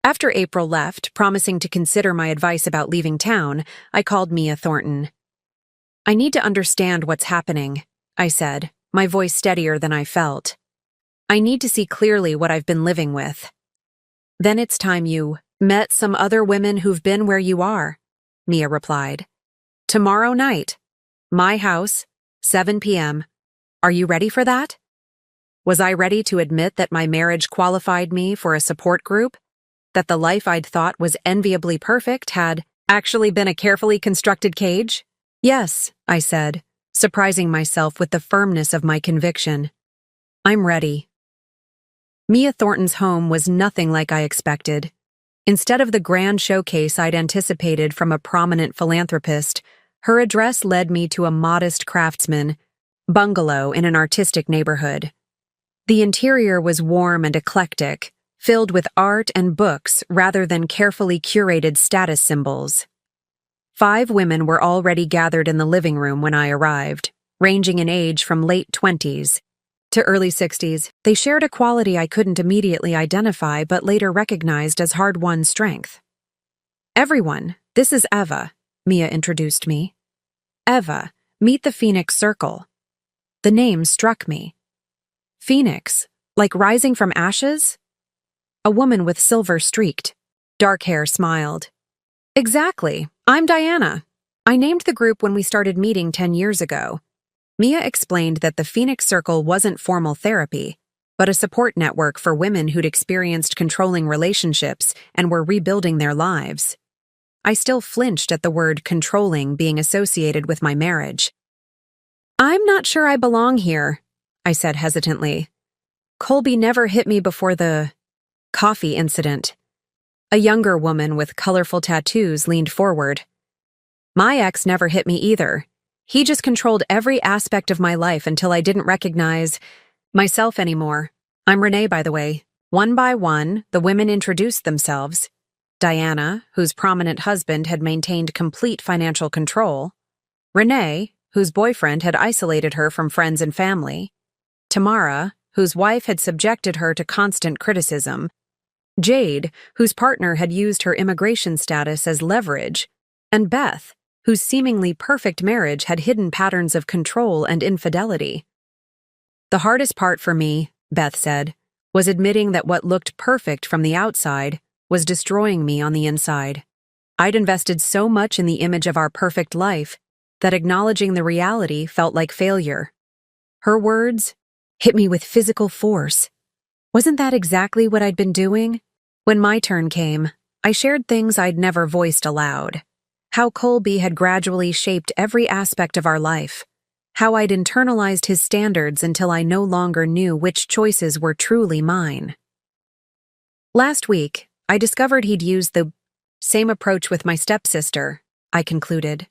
After April left, promising to consider my advice about leaving town, I called Mia Thornton. I need to understand what's happening, I said, my voice steadier than I felt. I need to see clearly what I've been living with. Then it's time you met some other women who've been where you are, Mia replied. Tomorrow night. My house, 7 p.m. Are you ready for that? Was I ready to admit that my marriage qualified me for a support group? That the life I'd thought was enviably perfect had actually been a carefully constructed cage? Yes, I said, surprising myself with the firmness of my conviction. I'm ready. Mia Thornton's home was nothing like I expected. Instead of the grand showcase I'd anticipated from a prominent philanthropist, her address led me to a modest craftsman bungalow in an artistic neighborhood. The interior was warm and eclectic, filled with art and books rather than carefully curated status symbols. 5 women were already gathered in the living room when I arrived, ranging in age from late 20s to early 60s. They shared a quality I couldn't immediately identify but later recognized as hard-won strength. Everyone, this is Eva, Mia introduced me. Eva, meet the Phoenix Circle. The name struck me. Phoenix, like rising from ashes? A woman with silver-streaked, dark hair smiled. Exactly. I'm Diana. I named the group when we started meeting 10 years ago. Mia explained that the Phoenix Circle wasn't formal therapy, but a support network for women who'd experienced controlling relationships and were rebuilding their lives. I still flinched at the word controlling being associated with my marriage. I'm not sure I belong here, I said hesitantly. Colby never hit me before the coffee incident. A younger woman with colorful tattoos leaned forward. My ex never hit me either. He just controlled every aspect of my life until I didn't recognize myself anymore. I'm Renee, by the way. One by one, the women introduced themselves. Diana, whose prominent husband had maintained complete financial control. Renee, whose boyfriend had isolated her from friends and family. Tamara, whose wife had subjected her to constant criticism. Jade, whose partner had used her immigration status as leverage. And Beth, whose seemingly perfect marriage had hidden patterns of control and infidelity. The hardest part for me, Beth said, was admitting that what looked perfect from the outside was destroying me on the inside. I'd invested so much in the image of our perfect life that acknowledging the reality felt like failure. Her words hit me with physical force. Wasn't that exactly what I'd been doing? When my turn came, I shared things I'd never voiced aloud. How Colby had gradually shaped every aspect of our life. How I'd internalized his standards until I no longer knew which choices were truly mine. Last week, I discovered he'd used the same approach with my stepsister, I concluded.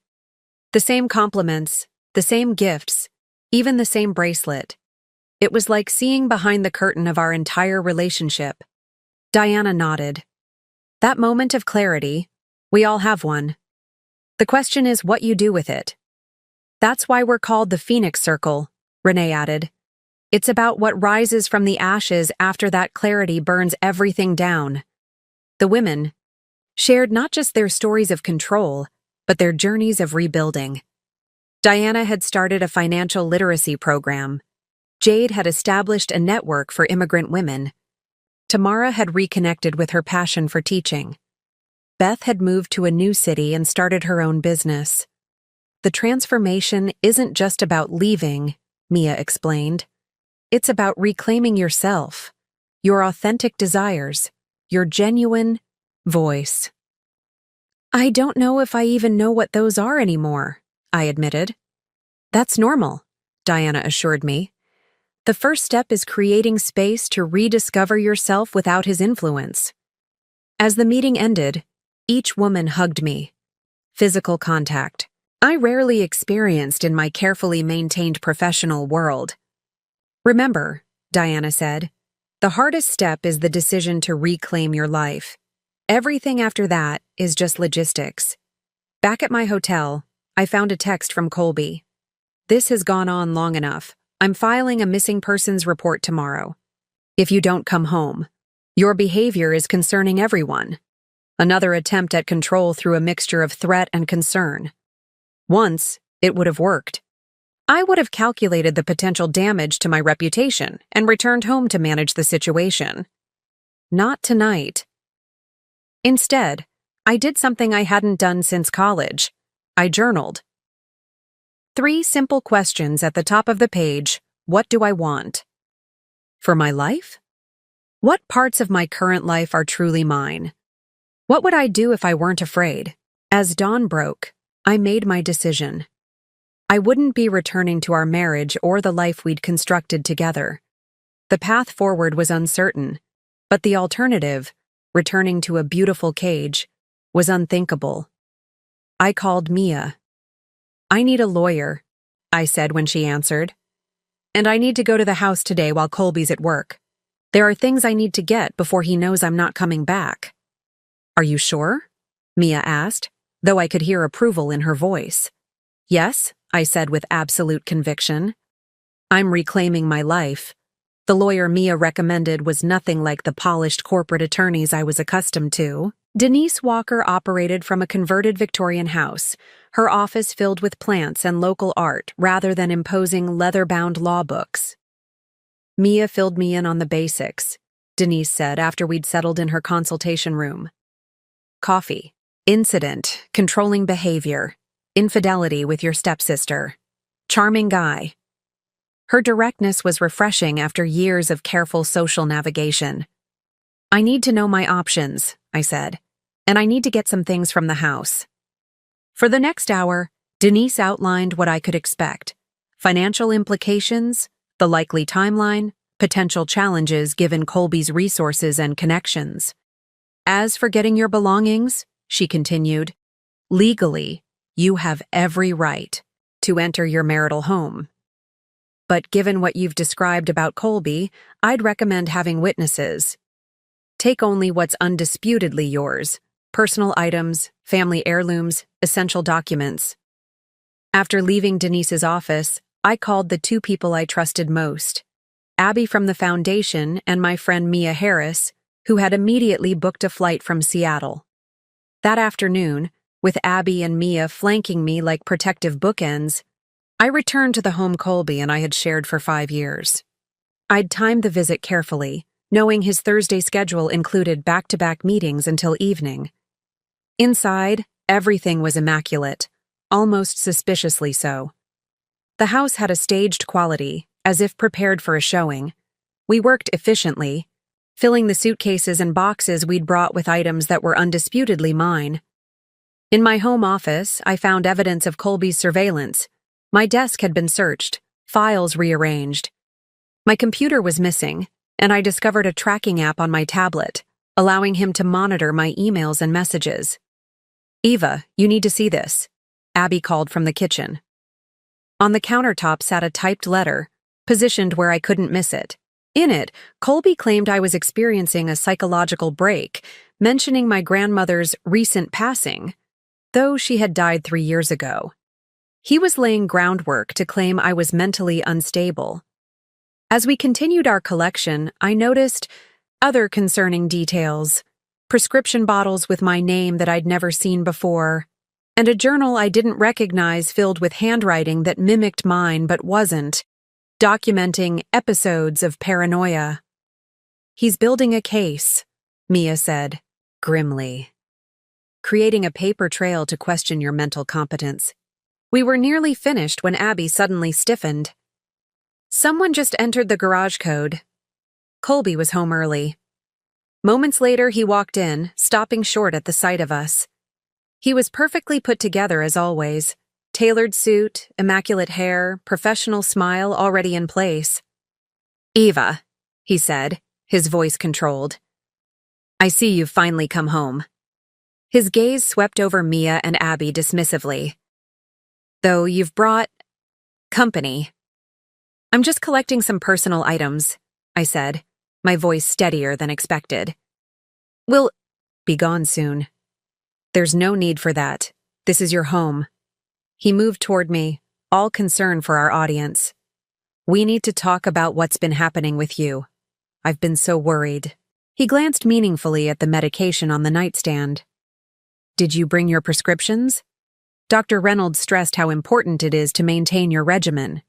The same compliments, the same gifts, even the same bracelet. It was like seeing behind the curtain of our entire relationship. Diana nodded. That moment of clarity, we all have one. The question is what you do with it. That's why we're called the Phoenix Circle, Renee added. It's about what rises from the ashes after that clarity burns everything down. The women shared not just their stories of control, but their journeys of rebuilding. Diana had started a financial literacy program. Jade had established a network for immigrant women. Tamara had reconnected with her passion for teaching. Beth had moved to a new city and started her own business. The transformation isn't just about leaving, Mia explained. It's about reclaiming yourself, your authentic desires, your genuine voice. I don't know if I even know what those are anymore, I admitted. That's normal, Diana assured me. The first step is creating space to rediscover yourself without his influence. As the meeting ended, each woman hugged me. Physical contact. I rarely experienced in my carefully maintained professional world. Remember, Diana said, the hardest step is the decision to reclaim your life. Everything after that is just logistics. Back at my hotel, I found a text from Colby. This has gone on long enough. I'm filing a missing persons report tomorrow. If you don't come home, your behavior is concerning everyone. Another attempt at control through a mixture of threat and concern. Once, it would have worked. I would have calculated the potential damage to my reputation and returned home to manage the situation. Not tonight. Instead, I did something I hadn't done since college. I journaled. 3 simple questions at the top of the page. What do I want? For my life? What parts of my current life are truly mine? What would I do if I weren't afraid? As dawn broke, I made my decision. I wouldn't be returning to our marriage or the life we'd constructed together. The path forward was uncertain, but the alternative, returning to a beautiful cage, was unthinkable. I called Mia. I need a lawyer, I said when she answered. And I need to go to the house today while Colby's at work. There are things I need to get before he knows I'm not coming back. Are you sure? Mia asked, though I could hear approval in her voice. Yes, I said with absolute conviction. I'm reclaiming my life. The lawyer Mia recommended was nothing like the polished corporate attorneys I was accustomed to. Denise Walker operated from a converted Victorian house, her office filled with plants and local art rather than imposing leather-bound law books. Mia filled me in on the basics, Denise said after we'd settled in her consultation room. Coffee, incident, controlling behavior, infidelity with your stepsister, charming guy. Her directness was refreshing after years of careful social navigation. I need to know my options, I said, and I need to get some things from the house. For the next hour, Denise outlined what I could expect: financial implications, the likely timeline, potential challenges given Colby's resources and connections. As for getting your belongings, she continued, legally, you have every right to enter your marital home. But given what you've described about Colby, I'd recommend having witnesses. Take only what's undisputedly yours: personal items, family heirlooms, essential documents. After leaving Denise's office, I called the 2 people I trusted most: Abby from the foundation and my friend Mia Harris, who had immediately booked a flight from Seattle. That afternoon, with Abby and Mia flanking me like protective bookends, I returned to the home Colby and I had shared for 5 years. I'd timed the visit carefully, knowing his Thursday schedule included back-to-back meetings until evening. Inside, everything was immaculate, almost suspiciously so. The house had a staged quality, as if prepared for a showing. We worked efficiently, filling the suitcases and boxes we'd brought with items that were undisputedly mine. In my home office, I found evidence of Colby's surveillance. My desk had been searched, files rearranged. My computer was missing, and I discovered a tracking app on my tablet, allowing him to monitor my emails and messages. Eva, you need to see this, Abby called from the kitchen. On the countertop sat a typed letter, positioned where I couldn't miss it. In it, Colby claimed I was experiencing a psychological break, mentioning my grandmother's recent passing, though she had died 3 years ago. He was laying groundwork to claim I was mentally unstable. As we continued our collection, I noticed other concerning details: prescription bottles with my name that I'd never seen before, and a journal I didn't recognize filled with handwriting that mimicked mine but wasn't, documenting episodes of paranoia. He's building a case, Mia said, grimly. creating a paper trail to question your mental competence. We were nearly finished when Abby suddenly stiffened. Someone just entered the garage code. Colby was home early. Moments later, he walked in, stopping short at the sight of us. He was perfectly put together as always. Tailored suit, immaculate hair, professional smile already in place. "Eva," he said, his voice controlled. "I see you've finally come home." His gaze swept over Mia and Abby dismissively. "Though you've brought company." "I'm just collecting some personal items," I said, my voice steadier than expected. "We'll be gone soon." "There's no need for that. This is your home." He moved toward me, all concern for our audience. "We need to talk about what's been happening with you. I've been so worried." He glanced meaningfully at the medication on the nightstand. "Did you bring your prescriptions?" Dr. Reynolds stressed how important it is to maintain your regimen.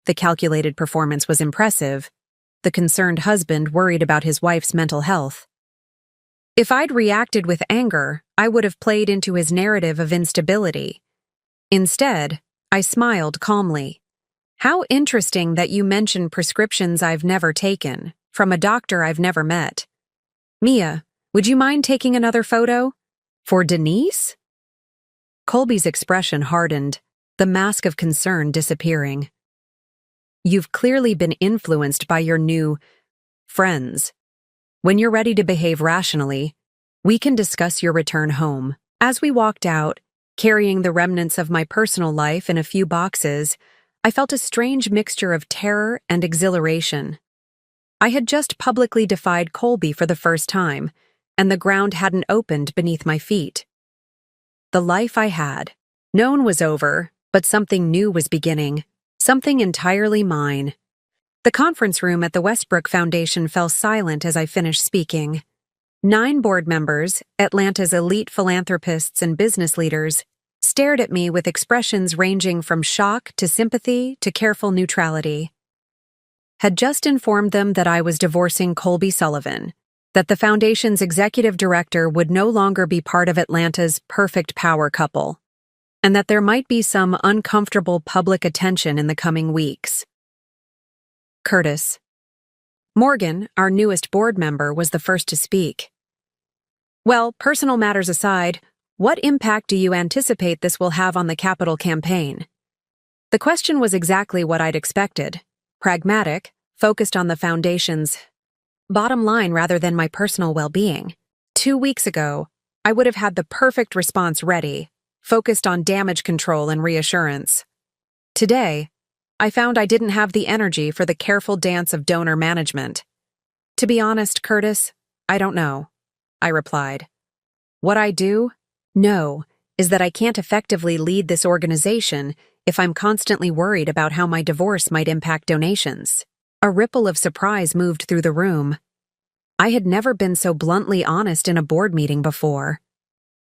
The calculated performance was impressive. The concerned husband worried about his wife's mental health. If I'd reacted with anger, I would have played into his narrative of instability. Instead, I smiled calmly. "How interesting that you mention prescriptions I've never taken, from a doctor I've never met. Mia, would you mind taking another photo? For Denise?" Colby's expression hardened, the mask of concern disappearing. "You've clearly been influenced by your new friends. When you're ready to behave rationally, we can discuss your return home." As we walked out, carrying the remnants of my personal life in a few boxes, I felt a strange mixture of terror and exhilaration. I had just publicly defied Colby for the first time, and the ground hadn't opened beneath my feet. The life I had known was over, but something new was beginning, something entirely mine. The conference room at the Westbrook Foundation fell silent as I finished speaking. 9 board members, Atlanta's elite philanthropists and business leaders, stared at me with expressions ranging from shock to sympathy to careful neutrality. Had just informed them that I was divorcing Colby Sullivan, that the foundation's executive director would no longer be part of Atlanta's perfect power couple, and that there might be some uncomfortable public attention in the coming weeks. Curtis. Morgan, our newest board member, was the first to speak. "Well, personal matters aside, what impact do you anticipate this will have on the capital campaign?" The question was exactly what I'd expected. Pragmatic, focused on the foundation's bottom line rather than my personal well-being. 2 weeks ago, I would have had the perfect response ready, focused on damage control and reassurance. Today, I found I didn't have the energy for the careful dance of donor management. "To be honest, Curtis, I don't know," I replied. "What I do know is that I can't effectively lead this organization if I'm constantly worried about how my divorce might impact donations." A ripple of surprise moved through the room. I had never been so bluntly honest in a board meeting before.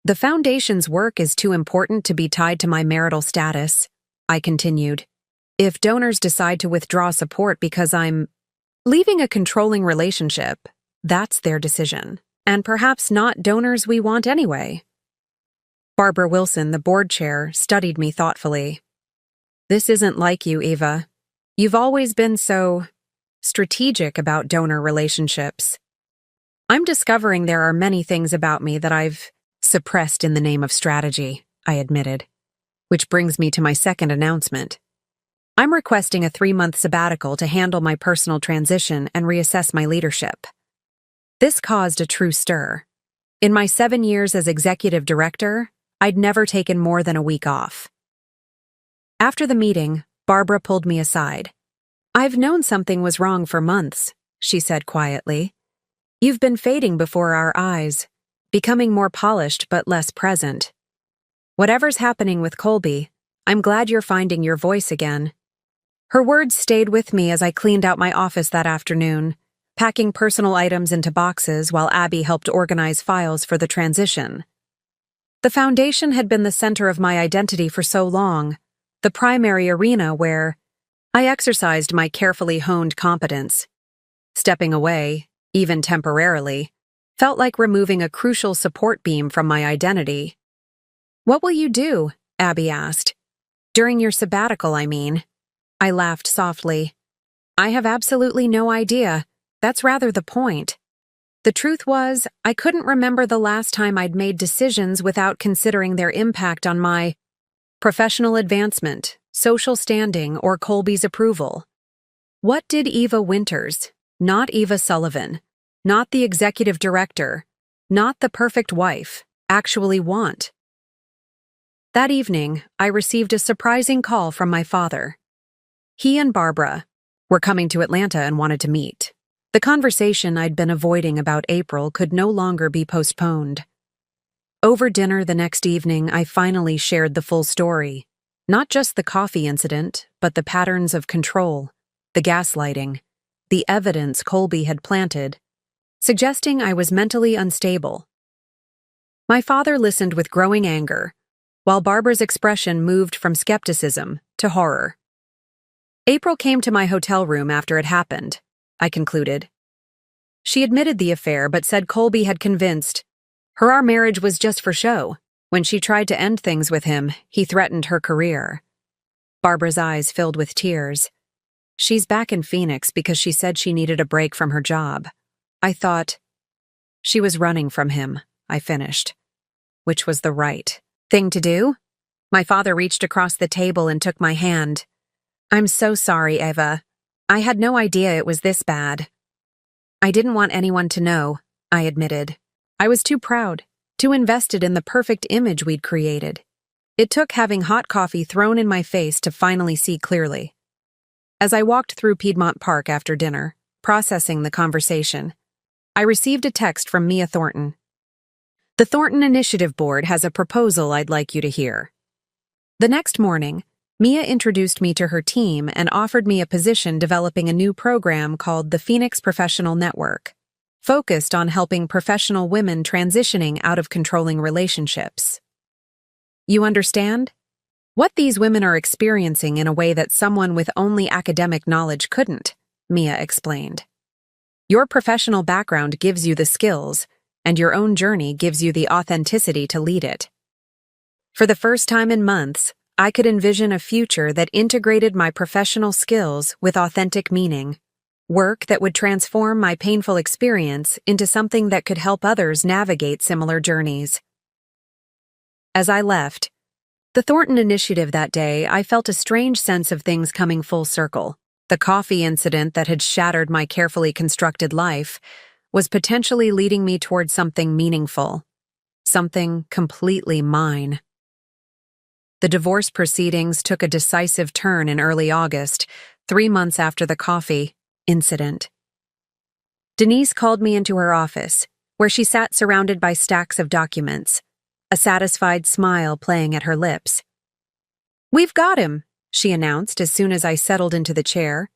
"The foundation's work is too important to be tied to my marital status," I continued. "If donors decide to withdraw support because I'm leaving a controlling relationship, that's their decision, and perhaps not donors we want anyway." Barbara Wilson, the board chair, studied me thoughtfully. "This isn't like you, Eva. You've always been so strategic about donor relationships." "I'm discovering there are many things about me that I've suppressed in the name of strategy," I admitted. Which brings me to my second announcement. I'm requesting a 3-month sabbatical to handle my personal transition and reassess my leadership. This caused a true stir. In my 7 years as executive director, I'd never taken more than a week off. After the meeting, Barbara pulled me aside. "I've known something was wrong for months," she said quietly. "You've been fading before our eyes, becoming more polished but less present. Whatever's happening with Colby, I'm glad you're finding your voice again." Her words stayed with me as I cleaned out my office that afternoon, packing personal items into boxes while Abby helped organize files for the transition. The foundation had been the center of my identity for so long, the primary arena where I exercised my carefully honed competence. Stepping away, even temporarily, felt like removing a crucial support beam from my identity. "What will you do?" Abby asked. "During your sabbatical, I mean." I laughed softly. "I have absolutely no idea. That's rather the point." The truth was, I couldn't remember the last time I'd made decisions without considering their impact on my professional advancement, social standing, or Colby's approval. What did Eva Winters, not Eva Sullivan, not the executive director, not the perfect wife, actually want? That evening, I received a surprising call from my father. He and Barbara were coming to Atlanta and wanted to meet. The conversation I'd been avoiding about April could no longer be postponed. Over dinner the next evening, I finally shared the full story. Not just the coffee incident, but the patterns of control, the gaslighting, the evidence Colby had planted, suggesting I was mentally unstable. My father listened with growing anger, while Barbara's expression moved from skepticism to horror. April came to my hotel room after it happened, I concluded. She admitted the affair but said Colby had convinced her our marriage was just for show. When she tried to end things with him, he threatened her career. Barbara's eyes filled with tears. She's back in Phoenix because she said she needed a break from her job. I thought she was running from him, I finished. Which was the right thing to do? My father reached across the table and took my hand. "I'm so sorry, Eva. I had no idea it was this bad." "I didn't want anyone to know," I admitted. "I was too proud, too invested in the perfect image we'd created. It took having hot coffee thrown in my face to finally see clearly." As I walked through Piedmont Park after dinner, processing the conversation, I received a text from Mia Thornton. "The Thornton Initiative Board has a proposal I'd like you to hear." The next morning, Mia introduced me to her team and offered me a position developing a new program called the Phoenix Professional Network, focused on helping professional women transitioning out of controlling relationships. "You understand? What these women are experiencing in a way that someone with only academic knowledge couldn't," Mia explained. "Your professional background gives you the skills, and your own journey gives you the authenticity to lead it." For the first time in months, I could envision a future that integrated my professional skills with authentic meaning, work that would transform my painful experience into something that could help others navigate similar journeys. As I left the Thornton Initiative that day, I felt a strange sense of things coming full circle. The coffee incident that had shattered my carefully constructed life was potentially leading me towards something meaningful, something completely mine. The divorce proceedings took a decisive turn in early August, 3 months after the coffee incident. Denise called me into her office, where she sat surrounded by stacks of documents, a satisfied smile playing at her lips. "We've got him," she announced as soon as I settled into the chair.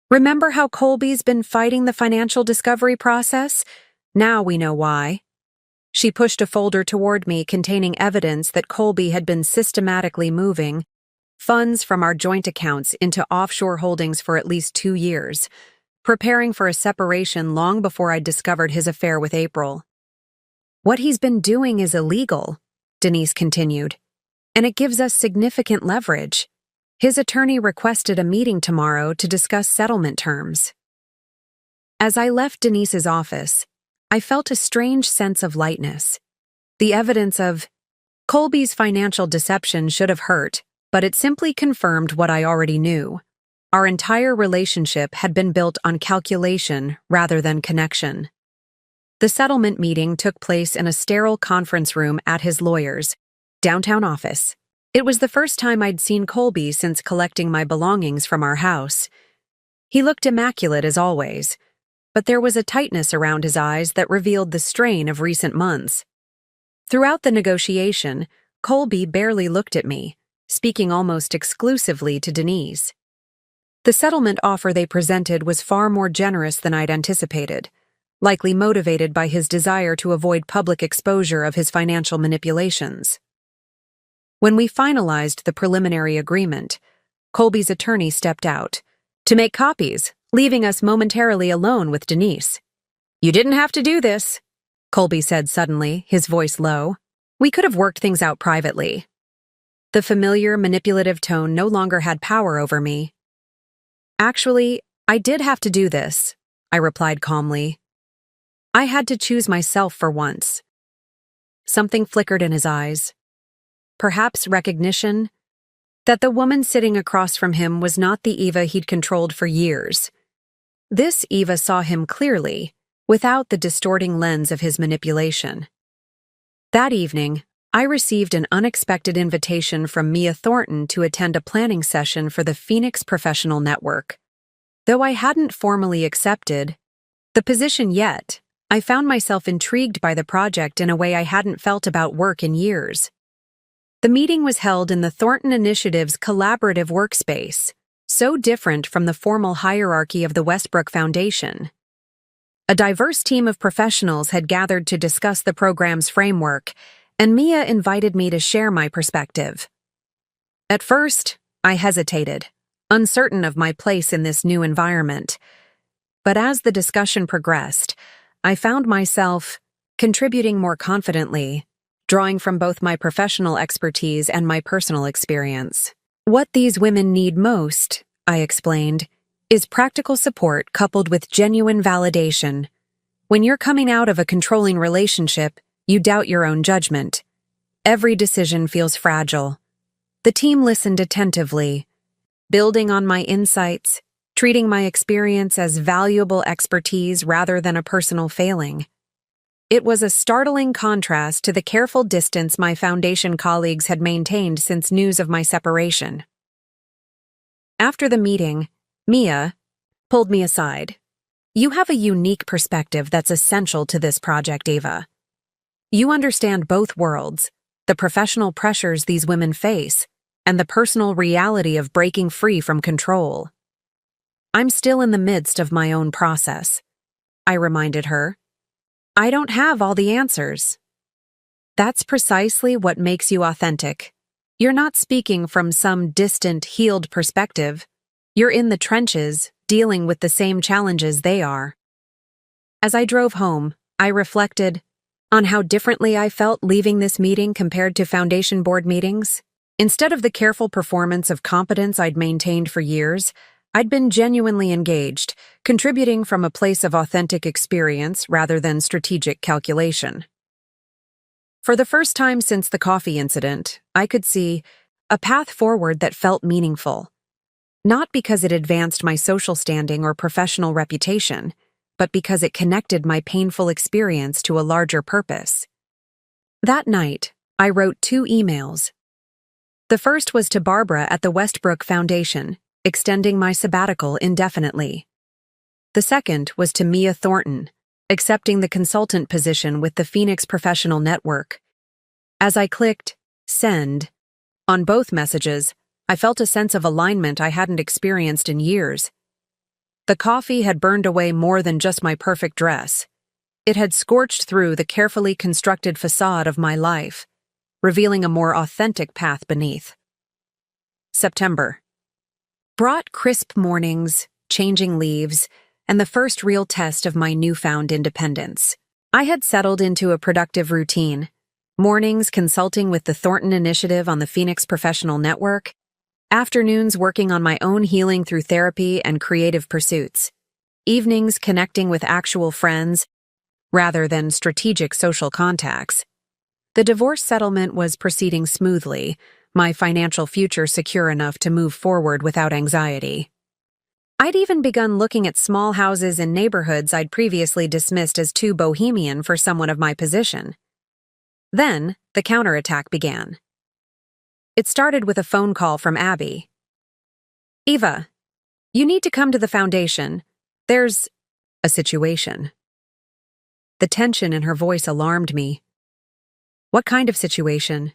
"Remember how Colby's been fighting the financial discovery process? Now we know why." She pushed a folder toward me containing evidence that Colby had been systematically moving funds from our joint accounts into offshore holdings for at least 2 years, preparing for a separation long before I'd discovered his affair with April. "What he's been doing is illegal," Denise continued, "and it gives us significant leverage. His attorney requested a meeting tomorrow to discuss settlement terms." As I left Denise's office, I felt a strange sense of lightness. The evidence of Colby's financial deception should have hurt, but it simply confirmed what I already knew. Our entire relationship had been built on calculation rather than connection. The settlement meeting took place in a sterile conference room at his lawyer's downtown office. It was the first time I'd seen Colby since collecting my belongings from our house. He looked immaculate as always, but there was a tightness around his eyes that revealed the strain of recent months. Throughout the negotiation, Colby barely looked at me, speaking almost exclusively to Denise. The settlement offer they presented was far more generous than I'd anticipated, likely motivated by his desire to avoid public exposure of his financial manipulations. When we finalized the preliminary agreement, Colby's attorney stepped out to make copies, leaving us momentarily alone with Denise. "You didn't have to do this," Colby said suddenly, his voice low. We could have worked things out privately. The familiar, manipulative tone no longer had power over me. Actually, I did have to do this, I replied calmly. I had to choose myself for once. Something flickered in his eyes. Perhaps recognition that the woman sitting across from him was not the Eva he'd controlled for years. This Eva saw him clearly, without the distorting lens of his manipulation. That evening, I received an unexpected invitation from Mia Thornton to attend a planning session for the Phoenix Professional Network. Though I hadn't formally accepted the position yet, I found myself intrigued by the project in a way I hadn't felt about work in years. The meeting was held in the Thornton Initiative's collaborative workspace, so different from the formal hierarchy of the Westbrook Foundation. A diverse team of professionals had gathered to discuss the program's framework, and Mia invited me to share my perspective. At first, I hesitated, uncertain of my place in this new environment. But as the discussion progressed, I found myself contributing more confidently, drawing from both my professional expertise and my personal experience. What these women need most, I explained, is practical support coupled with genuine validation. When you're coming out of a controlling relationship, you doubt your own judgment. Every decision feels fragile. The team listened attentively, building on my insights, treating my experience as valuable expertise rather than a personal failing. It was a startling contrast to the careful distance my foundation colleagues had maintained since news of my separation. After the meeting, Mia pulled me aside. You have a unique perspective that's essential to this project, Eva. You understand both worlds, the professional pressures these women face, and the personal reality of breaking free from control. I'm still in the midst of my own process, I reminded her. I don't have all the answers. That's precisely what makes you authentic. You're not speaking from some distant, healed perspective. You're in the trenches, dealing with the same challenges they are. As I drove home, I reflected on how differently I felt leaving this meeting compared to foundation board meetings. Instead of the careful performance of competence I'd maintained for years, I'd been genuinely engaged, contributing from a place of authentic experience rather than strategic calculation. For the first time since the coffee incident, I could see a path forward that felt meaningful. Not because it advanced my social standing or professional reputation, but because it connected my painful experience to a larger purpose. That night, I wrote 2 emails. The first was to Barbara at the Westbrook Foundation, extending my sabbatical indefinitely. The second was to Mia Thornton, accepting the consultant position with the Phoenix Professional Network. As I clicked send on both messages, I felt a sense of alignment I hadn't experienced in years. The coffee had burned away more than just my perfect dress. It had scorched through the carefully constructed facade of my life, revealing a more authentic path beneath. September brought crisp mornings, changing leaves, and the first real test of my newfound independence. I had settled into a productive routine. Mornings consulting with the Thornton Initiative on the Phoenix Professional Network, afternoons working on my own healing through therapy and creative pursuits, evenings connecting with actual friends rather than strategic social contacts. The divorce settlement was proceeding smoothly, my financial future secure enough to move forward without anxiety. I'd even begun looking at small houses in neighborhoods I'd previously dismissed as too bohemian for someone of my position. Then, the counterattack began. It started with a phone call from Abby. Eva, you need to come to the foundation. There's a situation. The tension in her voice alarmed me. What kind of situation?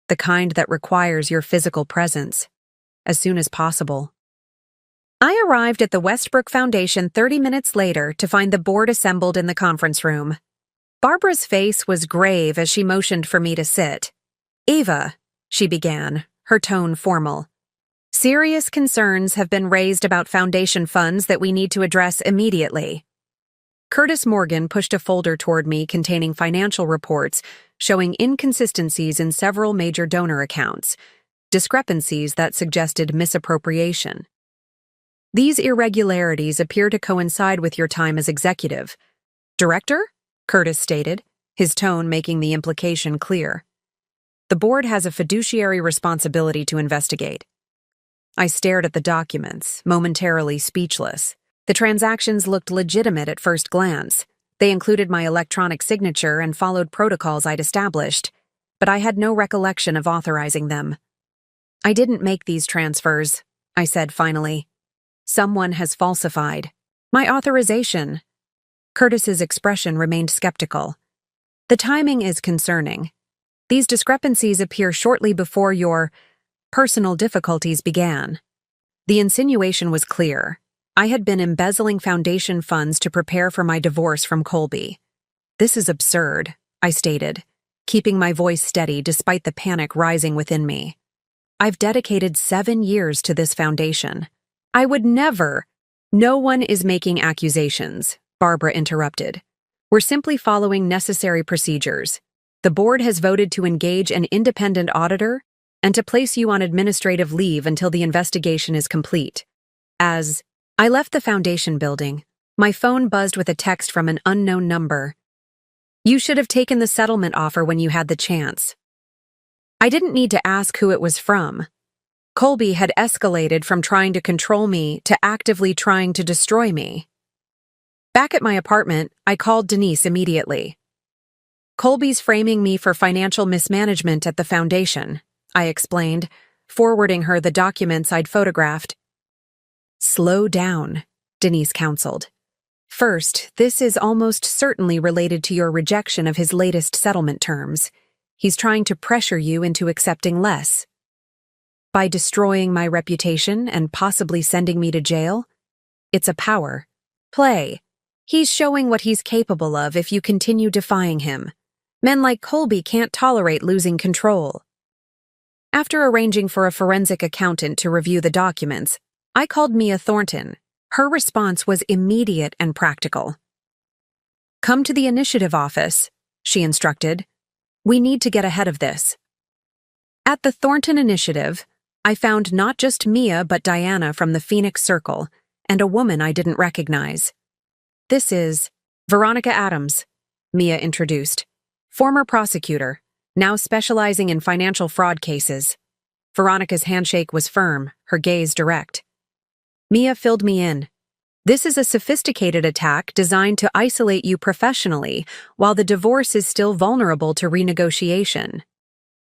The kind that requires your physical presence, as soon as possible. I arrived at the Westbrook Foundation 30 minutes later to find the board assembled in the conference room. Barbara's face was grave as she motioned for me to sit. Eva, she began, her tone formal. Serious concerns have been raised about foundation funds that we need to address immediately. Curtis Morgan pushed a folder toward me containing financial reports showing inconsistencies in several major donor accounts, discrepancies that suggested misappropriation. These irregularities appear to coincide with your time as executive. Director? Curtis stated, his tone making the implication clear. The board has a fiduciary responsibility to investigate. I stared at the documents, momentarily speechless. The transactions looked legitimate at first glance. They included my electronic signature and followed protocols I'd established, but I had no recollection of authorizing them. I didn't make these transfers, I said finally. Someone has falsified my authorization. Curtis's expression remained skeptical. The timing is concerning. These discrepancies appear shortly before your personal difficulties began. The insinuation was clear. I had been embezzling foundation funds to prepare for my divorce from Colby. This is absurd, I stated, keeping my voice steady despite the panic rising within me. I've dedicated 7 years to this foundation. I would never— No one is making accusations, Barbara interrupted. We're simply following necessary procedures. The board has voted to engage an independent auditor and to place you on administrative leave until the investigation is complete. As I left the foundation building, my phone buzzed with a text from an unknown number. You should have taken the settlement offer when you had the chance. I didn't need to ask who it was from. Colby had escalated from trying to control me to actively trying to destroy me. Back at my apartment, I called Denise immediately. Colby's framing me for financial mismanagement at the foundation, I explained, forwarding her the documents I'd photographed. Slow down, Denise counseled. First, this is almost certainly related to your rejection of his latest settlement terms. He's trying to pressure you into accepting less. By destroying my reputation and possibly sending me to jail? It's a power play. He's showing what he's capable of if you continue defying him. Men like Colby can't tolerate losing control. After arranging for a forensic accountant to review the documents, I called Mia Thornton. Her response was immediate and practical. Come to the initiative office, she instructed. We need to get ahead of this. At the Thornton Initiative, I found not just Mia but Diana from the Phoenix Circle and a woman I didn't recognize. This is Veronica Adams, Mia introduced. Former prosecutor, now specializing in financial fraud cases. Veronica's handshake was firm, her gaze direct. Mia filled me in. This is a sophisticated attack designed to isolate you professionally while the divorce is still vulnerable to renegotiation.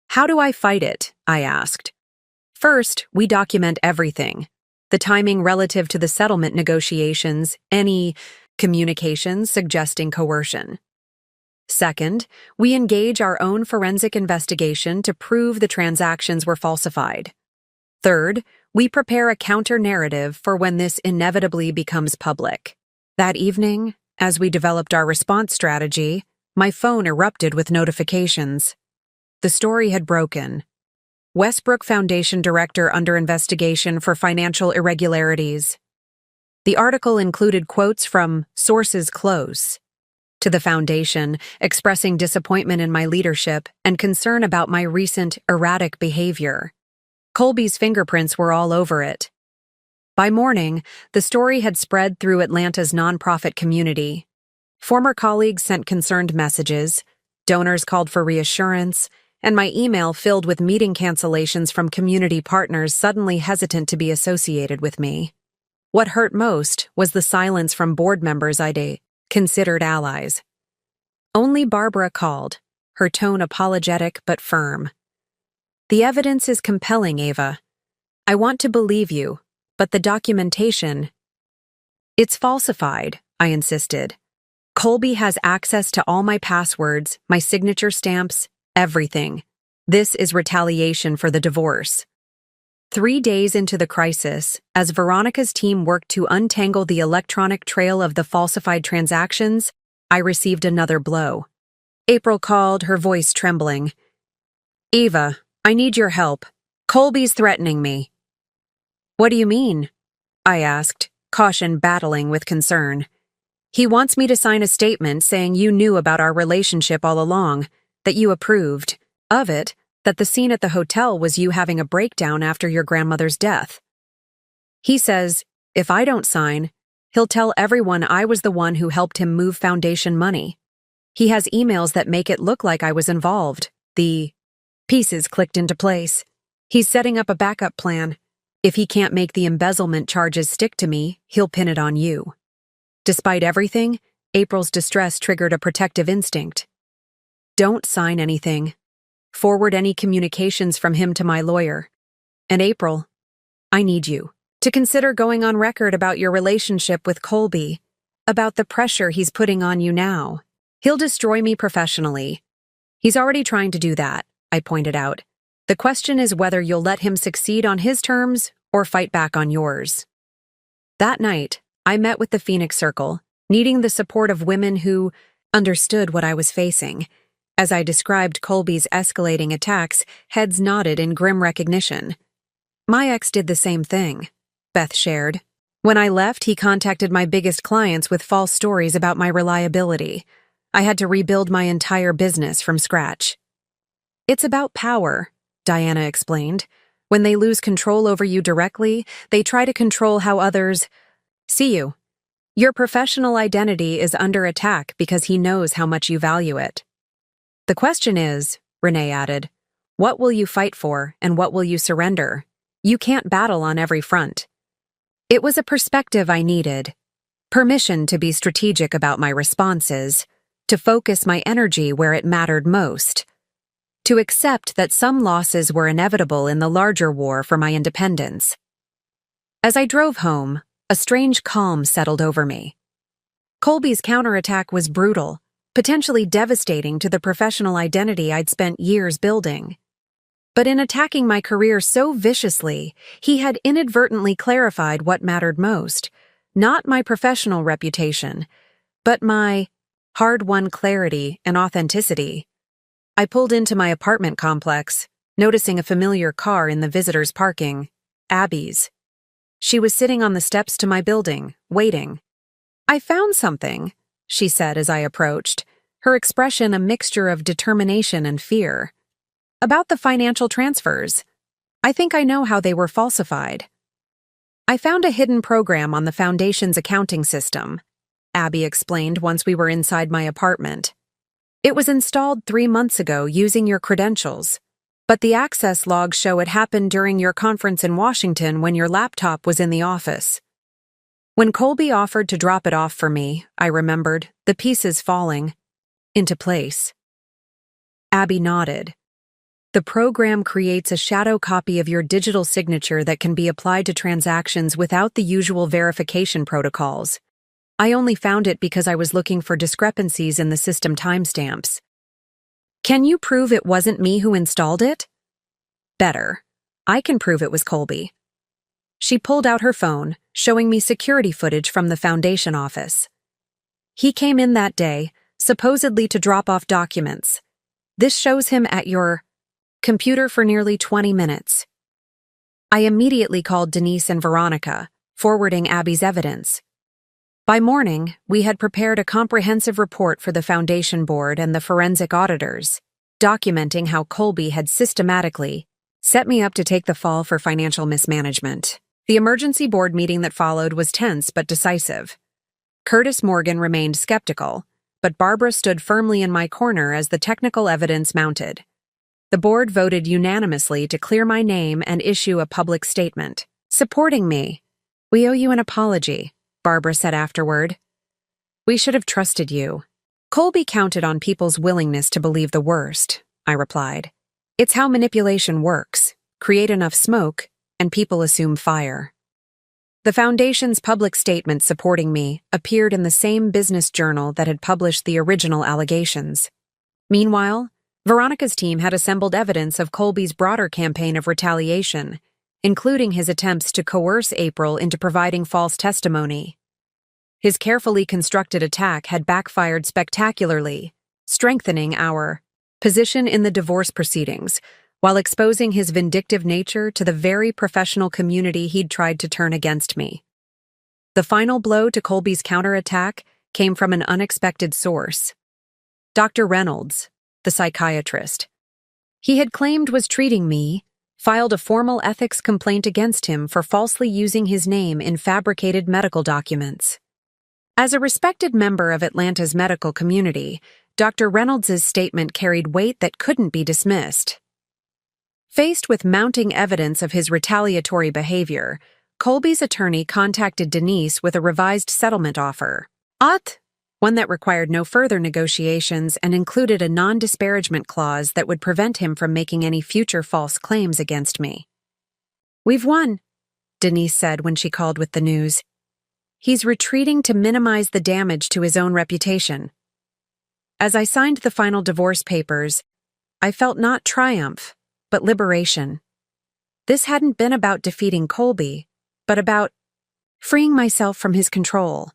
How do I fight it? I asked. First, we document everything. The timing relative to the settlement negotiations, any communications suggesting coercion. Second, we engage our own forensic investigation to prove the transactions were falsified. Third, we prepare a counter-narrative for when this inevitably becomes public. That evening, as we developed our response strategy, my phone erupted with notifications. The story had broken. Westbrook Foundation Director under investigation for financial irregularities. The article included quotes from sources close to the foundation, expressing disappointment in my leadership and concern about my recent erratic behavior. Colby's fingerprints were all over it. By morning, the story had spread through Atlanta's nonprofit community. Former colleagues sent concerned messages, donors called for reassurance, and my email filled with meeting cancellations from community partners suddenly hesitant to be associated with me. What hurt most was the silence from board members I'd considered allies. Only Barbara called, her tone apologetic but firm. The evidence is compelling, Ava. I want to believe you, but the documentation— It's falsified, I insisted. Colby has access to all my passwords, my signature stamps, everything. This is retaliation for the divorce. 3 days into the crisis, as Veronica's team worked to untangle the electronic trail of the falsified transactions, I received another blow. April called, her voice trembling. Eva, I need your help. Colby's threatening me. What do you mean? I asked, caution battling with concern. He wants me to sign a statement saying you knew about our relationship all along, that you approved of it, that the scene at the hotel was you having a breakdown after your grandmother's death. He says, if I don't sign, he'll tell everyone I was the one who helped him move foundation money. He has emails that make it look like I was involved. The pieces clicked into place. He's setting up a backup plan. If he can't make the embezzlement charges stick to me, he'll pin it on you. Despite everything, April's distress triggered a protective instinct. Don't sign anything. Forward any communications from him to my lawyer. And April, I need you to consider going on record about your relationship with Colby, about the pressure he's putting on you now. He'll destroy me professionally. He's already trying to do that, I pointed out. The question is whether you'll let him succeed on his terms or fight back on yours. That night, I met with the Phoenix Circle, needing the support of women who understood what I was facing. As I described Colby's escalating attacks, heads nodded in grim recognition. My ex did the same thing, Beth shared. When I left, he contacted my biggest clients with false stories about my reliability. I had to rebuild my entire business from scratch. It's about power, Diana explained. When they lose control over you directly, they try to control how others see you. Your professional identity is under attack because he knows how much you value it. The question is, Renee added, what will you fight for and what will you surrender? You can't battle on every front. It was a perspective I needed. Permission to be strategic about my responses, to focus my energy where it mattered most, to accept that some losses were inevitable in the larger war for my independence. As I drove home, a strange calm settled over me. Colby's counterattack was brutal, potentially devastating to the professional identity I'd spent years building. But in attacking my career so viciously, he had inadvertently clarified what mattered most, not my professional reputation, but my hard-won clarity and authenticity. I pulled into my apartment complex, noticing a familiar car in the visitors' parking, Abby's. She was sitting on the steps to my building, waiting. I found something, she said as I approached, her expression a mixture of determination and fear. About the financial transfers. I think I know how they were falsified. I found a hidden program on the Foundation's accounting system, Abby explained once we were inside my apartment. It was installed 3 months ago using your credentials, but the access logs show it happened during your conference in Washington when your laptop was in the office. When Colby offered to drop it off for me, I remembered, the pieces falling into place. Abby nodded. The program creates a shadow copy of your digital signature that can be applied to transactions without the usual verification protocols. I only found it because I was looking for discrepancies in the system timestamps. Can you prove it wasn't me who installed it? Better. I can prove it was Colby. She pulled out her phone, showing me security footage from the Foundation office. He came in that day, supposedly to drop off documents. This shows him at your computer for nearly 20 minutes. I immediately called Denise and Veronica, forwarding Abby's evidence. By morning, we had prepared a comprehensive report for the Foundation Board and the forensic auditors, documenting how Colby had systematically set me up to take the fall for financial mismanagement. The emergency board meeting that followed was tense but decisive. Curtis Morgan remained skeptical, but Barbara stood firmly in my corner as the technical evidence mounted. The board voted unanimously to clear my name and issue a public statement, supporting me. We owe you an apology, Barbara said afterward. We should have trusted you. Colby counted on people's willingness to believe the worst, I replied. It's how manipulation works. Create enough smoke, and people assume fire. The Foundation's public statement supporting me appeared in the same business journal that had published the original allegations. Meanwhile, Veronica's team had assembled evidence of Colby's broader campaign of retaliation, including his attempts to coerce April into providing false testimony. His carefully constructed attack had backfired spectacularly, strengthening our position in the divorce proceedings, while exposing his vindictive nature to the very professional community he'd tried to turn against me. The final blow to Colby's counterattack came from an unexpected source. Dr. Reynolds, the psychiatrist. He had claimed was treating me, filed a formal ethics complaint against him for falsely using his name in fabricated medical documents. As a respected member of Atlanta's medical community, Dr. Reynolds' statement carried weight that couldn't be dismissed. Faced with mounting evidence of his retaliatory behavior, Colby's attorney contacted Denise with a revised settlement offer. One that required no further negotiations and included a non-disparagement clause that would prevent him from making any future false claims against me. "We've won," Denise said when she called with the news. "He's retreating to minimize the damage to his own reputation." As I signed the final divorce papers, I felt not triumph, but liberation. This hadn't been about defeating Colby, but about freeing myself from his control,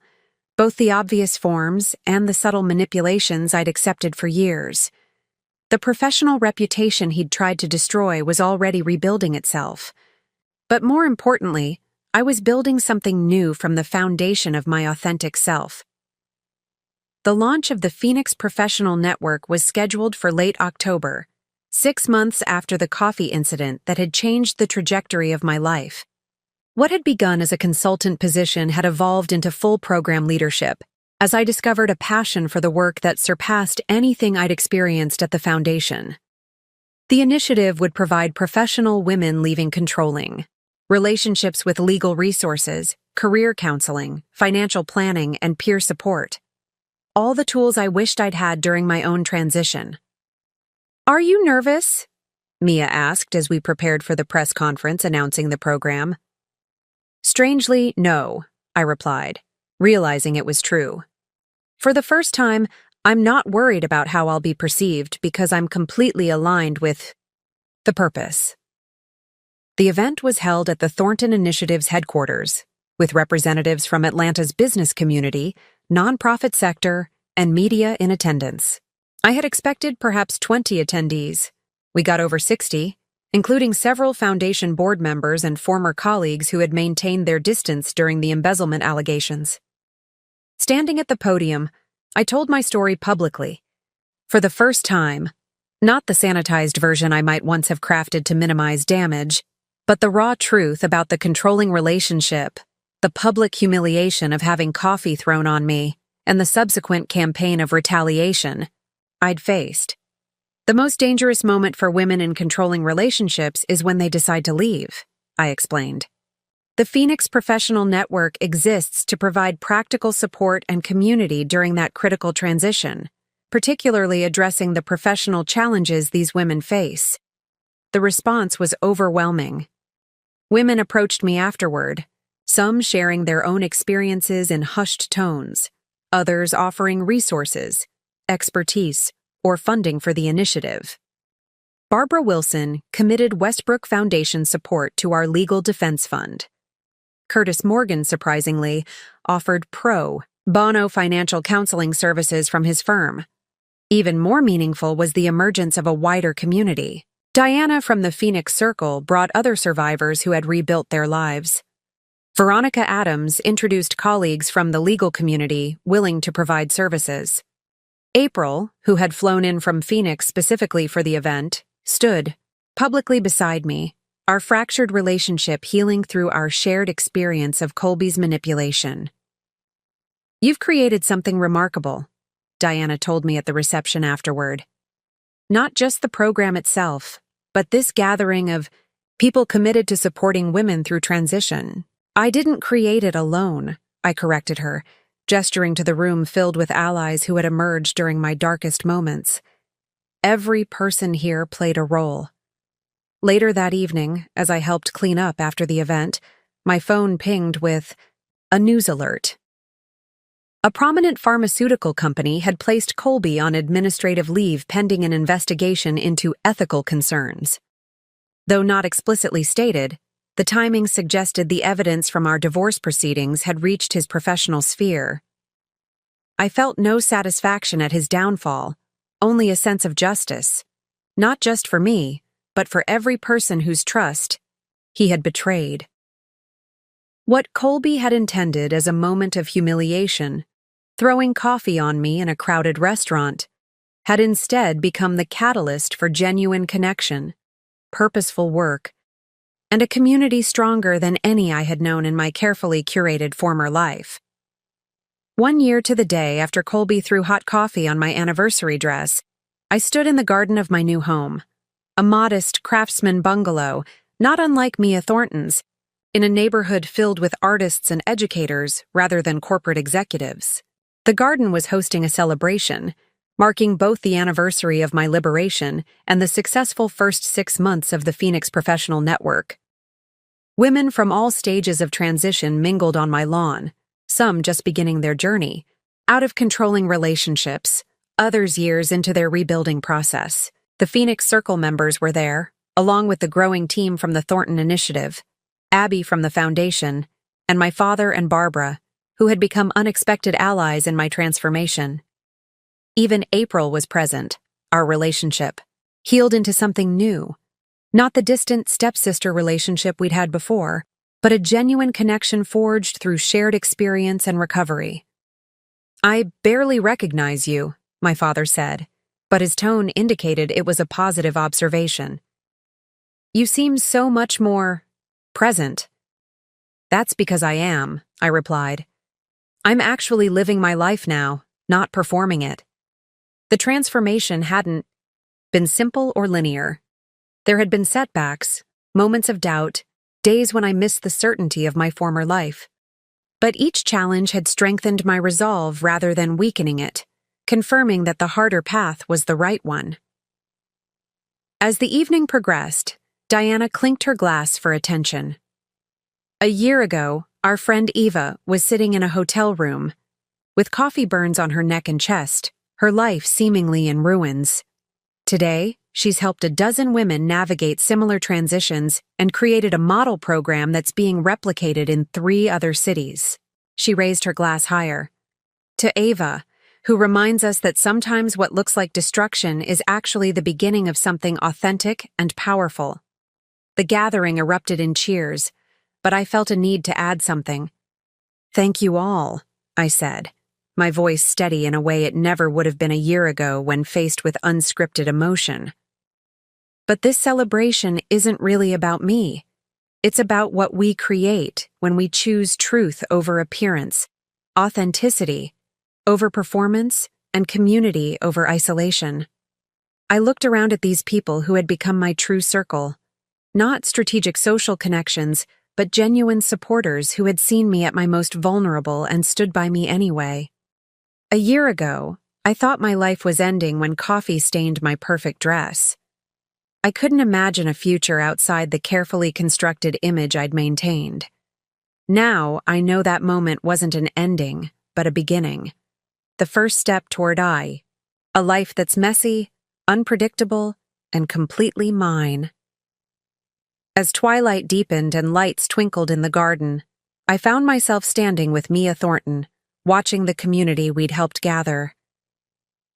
both the obvious forms and the subtle manipulations I'd accepted for years. The professional reputation he'd tried to destroy was already rebuilding itself. But more importantly, I was building something new from the foundation of my authentic self. The launch of the Phoenix Professional Network was scheduled for late October, 6 months after the coffee incident that had changed the trajectory of my life. What had begun as a consultant position had evolved into full program leadership, as I discovered a passion for the work that surpassed anything I'd experienced at the foundation. The initiative would provide professional women leaving controlling, relationships with legal resources, career counseling, financial planning, and peer support. All the tools I wished I'd had during my own transition. "Are you nervous?" Mia asked as we prepared for the press conference announcing the program. "Strangely, no," I replied, realizing it was true. For the first time, I'm not worried about how I'll be perceived because I'm completely aligned with the purpose. The event was held at the Thornton Initiative's headquarters, with representatives from Atlanta's business community, nonprofit sector, and media in attendance. I had expected perhaps 20 attendees. We got over 60, including several foundation board members and former colleagues who had maintained their distance during the embezzlement allegations. Standing at the podium, I told my story publicly. For the first time, not the sanitized version I might once have crafted to minimize damage, but the raw truth about the controlling relationship, the public humiliation of having coffee thrown on me, and the subsequent campaign of retaliation I'd faced. The most dangerous moment for women in controlling relationships is when they decide to leave, I explained. The Phoenix Professional Network exists to provide practical support and community during that critical transition, particularly addressing the professional challenges these women face. The response was overwhelming. Women approached me afterward, some sharing their own experiences in hushed tones, others offering resources, expertise, or funding for the initiative. Barbara Wilson committed Westbrook Foundation support to our legal defense fund. Curtis Morgan, surprisingly, offered pro bono financial counseling services from his firm. Even more meaningful was the emergence of a wider community. Diana from the Phoenix Circle brought other survivors who had rebuilt their lives. Veronica Adams introduced colleagues from the legal community willing to provide services. April, who had flown in from Phoenix specifically for the event, stood publicly beside me, our fractured relationship healing through our shared experience of Colby's manipulation. "You've created something remarkable," Diana told me at the reception afterward. "Not just the program itself, but this gathering of people committed to supporting women through transition. I didn't create it alone," I corrected her, gesturing to the room filled with allies who had emerged during my darkest moments. Every person here played a role. Later that evening, as I helped clean up after the event, my phone pinged with a news alert. A prominent pharmaceutical company had placed Colby on administrative leave pending an investigation into ethical concerns. Though not explicitly stated, the timing suggested the evidence from our divorce proceedings had reached his professional sphere. I felt no satisfaction at his downfall, only a sense of justice, not just for me, but for every person whose trust he had betrayed. What Colby had intended as a moment of humiliation throwing coffee on me in a crowded restaurant, had instead become the catalyst for genuine connection, purposeful work, and a community stronger than any I had known in my carefully curated former life. 1 year to the day after Colby threw hot coffee on my anniversary dress, I stood in the garden of my new home, a modest craftsman bungalow, not unlike Mia Thornton's, in a neighborhood filled with artists and educators rather than corporate executives. The garden was hosting a celebration, marking both the anniversary of my liberation and the successful first 6 months of the Phoenix Professional Network. Women from all stages of transition mingled on my lawn, some just beginning their journey, out of controlling relationships, others years into their rebuilding process. The Phoenix Circle members were there, along with the growing team from the Thornton Initiative, Abby from the Foundation, and my father and Barbara, who had become unexpected allies in my transformation. Even April was present, our relationship, healed into something new. Not the distant stepsister relationship we'd had before, but a genuine connection forged through shared experience and recovery. "I barely recognize you," my father said, but his tone indicated it was a positive observation. "You seem so much more present." "That's because I am," I replied. "I'm actually living my life now, not performing it." The transformation hadn't been simple or linear. There had been setbacks, moments of doubt, days when I missed the certainty of my former life. But each challenge had strengthened my resolve rather than weakening it, confirming that the harder path was the right one. As the evening progressed, Diana clinked her glass for attention. A year ago, our friend Eva was sitting in a hotel room, with coffee burns on her neck and chest, her life seemingly in ruins. Today, she's helped a dozen women navigate similar transitions and created a model program that's being replicated in 3 other cities. She raised her glass higher. To Ava, who reminds us that sometimes what looks like destruction is actually the beginning of something authentic and powerful. The gathering erupted in cheers, but I felt a need to add something. "Thank you all," I said, my voice steady in a way it never would have been a year ago when faced with unscripted emotion. But this celebration isn't really about me. It's about what we create when we choose truth over appearance, authenticity over performance, and community over isolation. I looked around at these people who had become my true circle. Not strategic social connections, but genuine supporters who had seen me at my most vulnerable and stood by me anyway. A year ago, I thought my life was ending when coffee stained my perfect dress. I couldn't imagine a future outside the carefully constructed image I'd maintained. Now, I know that moment wasn't an ending, but a beginning. The first step toward a life that's messy, unpredictable, and completely mine. As twilight deepened and lights twinkled in the garden, I found myself standing with Mia Thornton, watching the community we'd helped gather.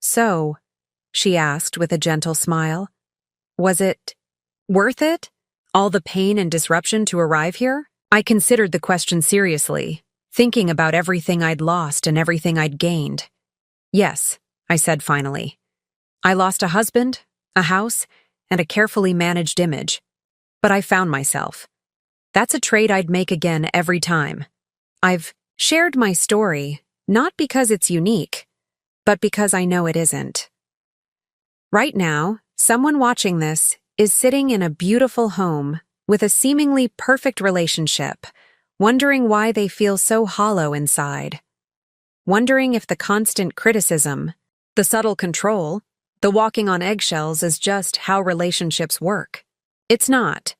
"So," she asked with a gentle smile, "was it worth it? All the pain and disruption to arrive here?" I considered the question seriously, thinking about everything I'd lost and everything I'd gained. "Yes," I said finally. "I lost a husband, a house, and a carefully managed image. But I found myself. That's a trade I'd make again every time. I've shared my story, not because it's unique, but because I know it isn't." Right now, someone watching this is sitting in a beautiful home with a seemingly perfect relationship, wondering why they feel so hollow inside. Wondering if the constant criticism, the subtle control, the walking on eggshells is just how relationships work. It's not.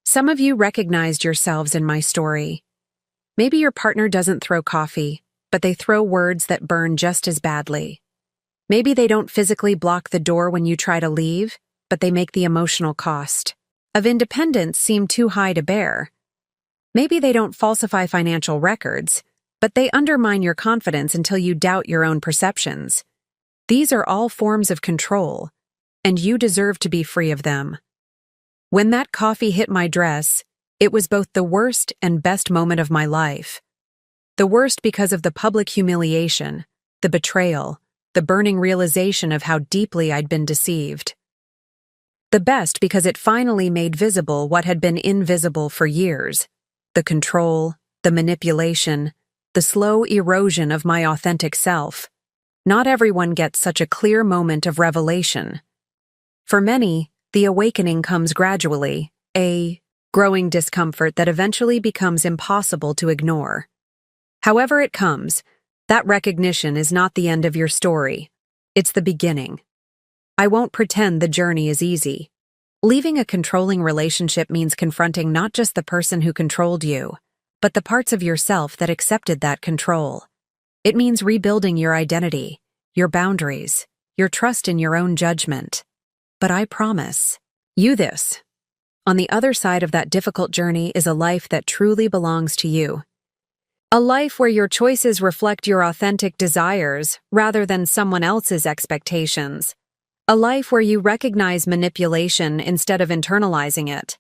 Some of you recognized yourselves in my story. Maybe your partner doesn't throw coffee, but they throw words that burn just as badly. Maybe they don't physically block the door when you try to leave, but they make the emotional cost of independence seem too high to bear. Maybe they don't falsify financial records, but they undermine your confidence until you doubt your own perceptions. These are all forms of control, and you deserve to be free of them. When that coffee hit my dress, it was both the worst and best moment of my life. The worst because of the public humiliation, the betrayal, the burning realization of how deeply I'd been deceived. The best because it finally made visible what had been invisible for years: the control, the manipulation, the slow erosion of my authentic self. Not everyone gets such a clear moment of revelation. For many, the awakening comes gradually, a growing discomfort that eventually becomes impossible to ignore. However it comes, that recognition is not the end of your story. It's the beginning. I won't pretend the journey is easy. Leaving a controlling relationship means confronting not just the person who controlled you, but the parts of yourself that accepted that control. It means rebuilding your identity, your boundaries, your trust in your own judgment. But I promise you this: on the other side of that difficult journey is a life that truly belongs to you. A life where your choices reflect your authentic desires rather than someone else's expectations. A life where you recognize manipulation instead of internalizing it.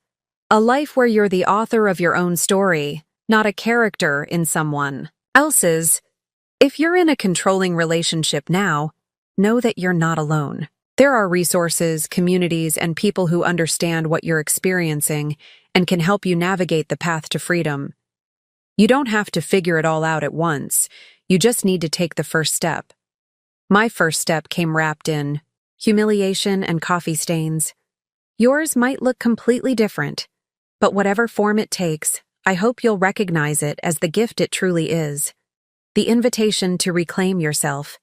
A life where you're the author of your own story, not a character in someone else's. If you're in a controlling relationship now, know that you're not alone. There are resources, communities, and people who understand what you're experiencing and can help you navigate the path to freedom. You don't have to figure it all out at once. You just need to take the first step. My first step came wrapped in humiliation and coffee stains. Yours might look completely different, but whatever form it takes, I hope you'll recognize it as the gift it truly is. The invitation to reclaim yourself.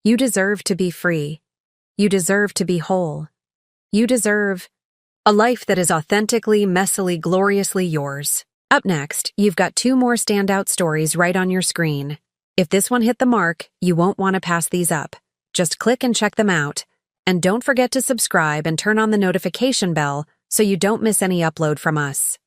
You deserve to be free. You deserve to be whole. You deserve a life that is authentically, messily, gloriously yours. Up next, you've got 2 more standout stories right on your screen. If this one hit the mark, you won't want to pass these up. Just click and check them out. And don't forget to subscribe and turn on the notification bell so you don't miss any upload from us.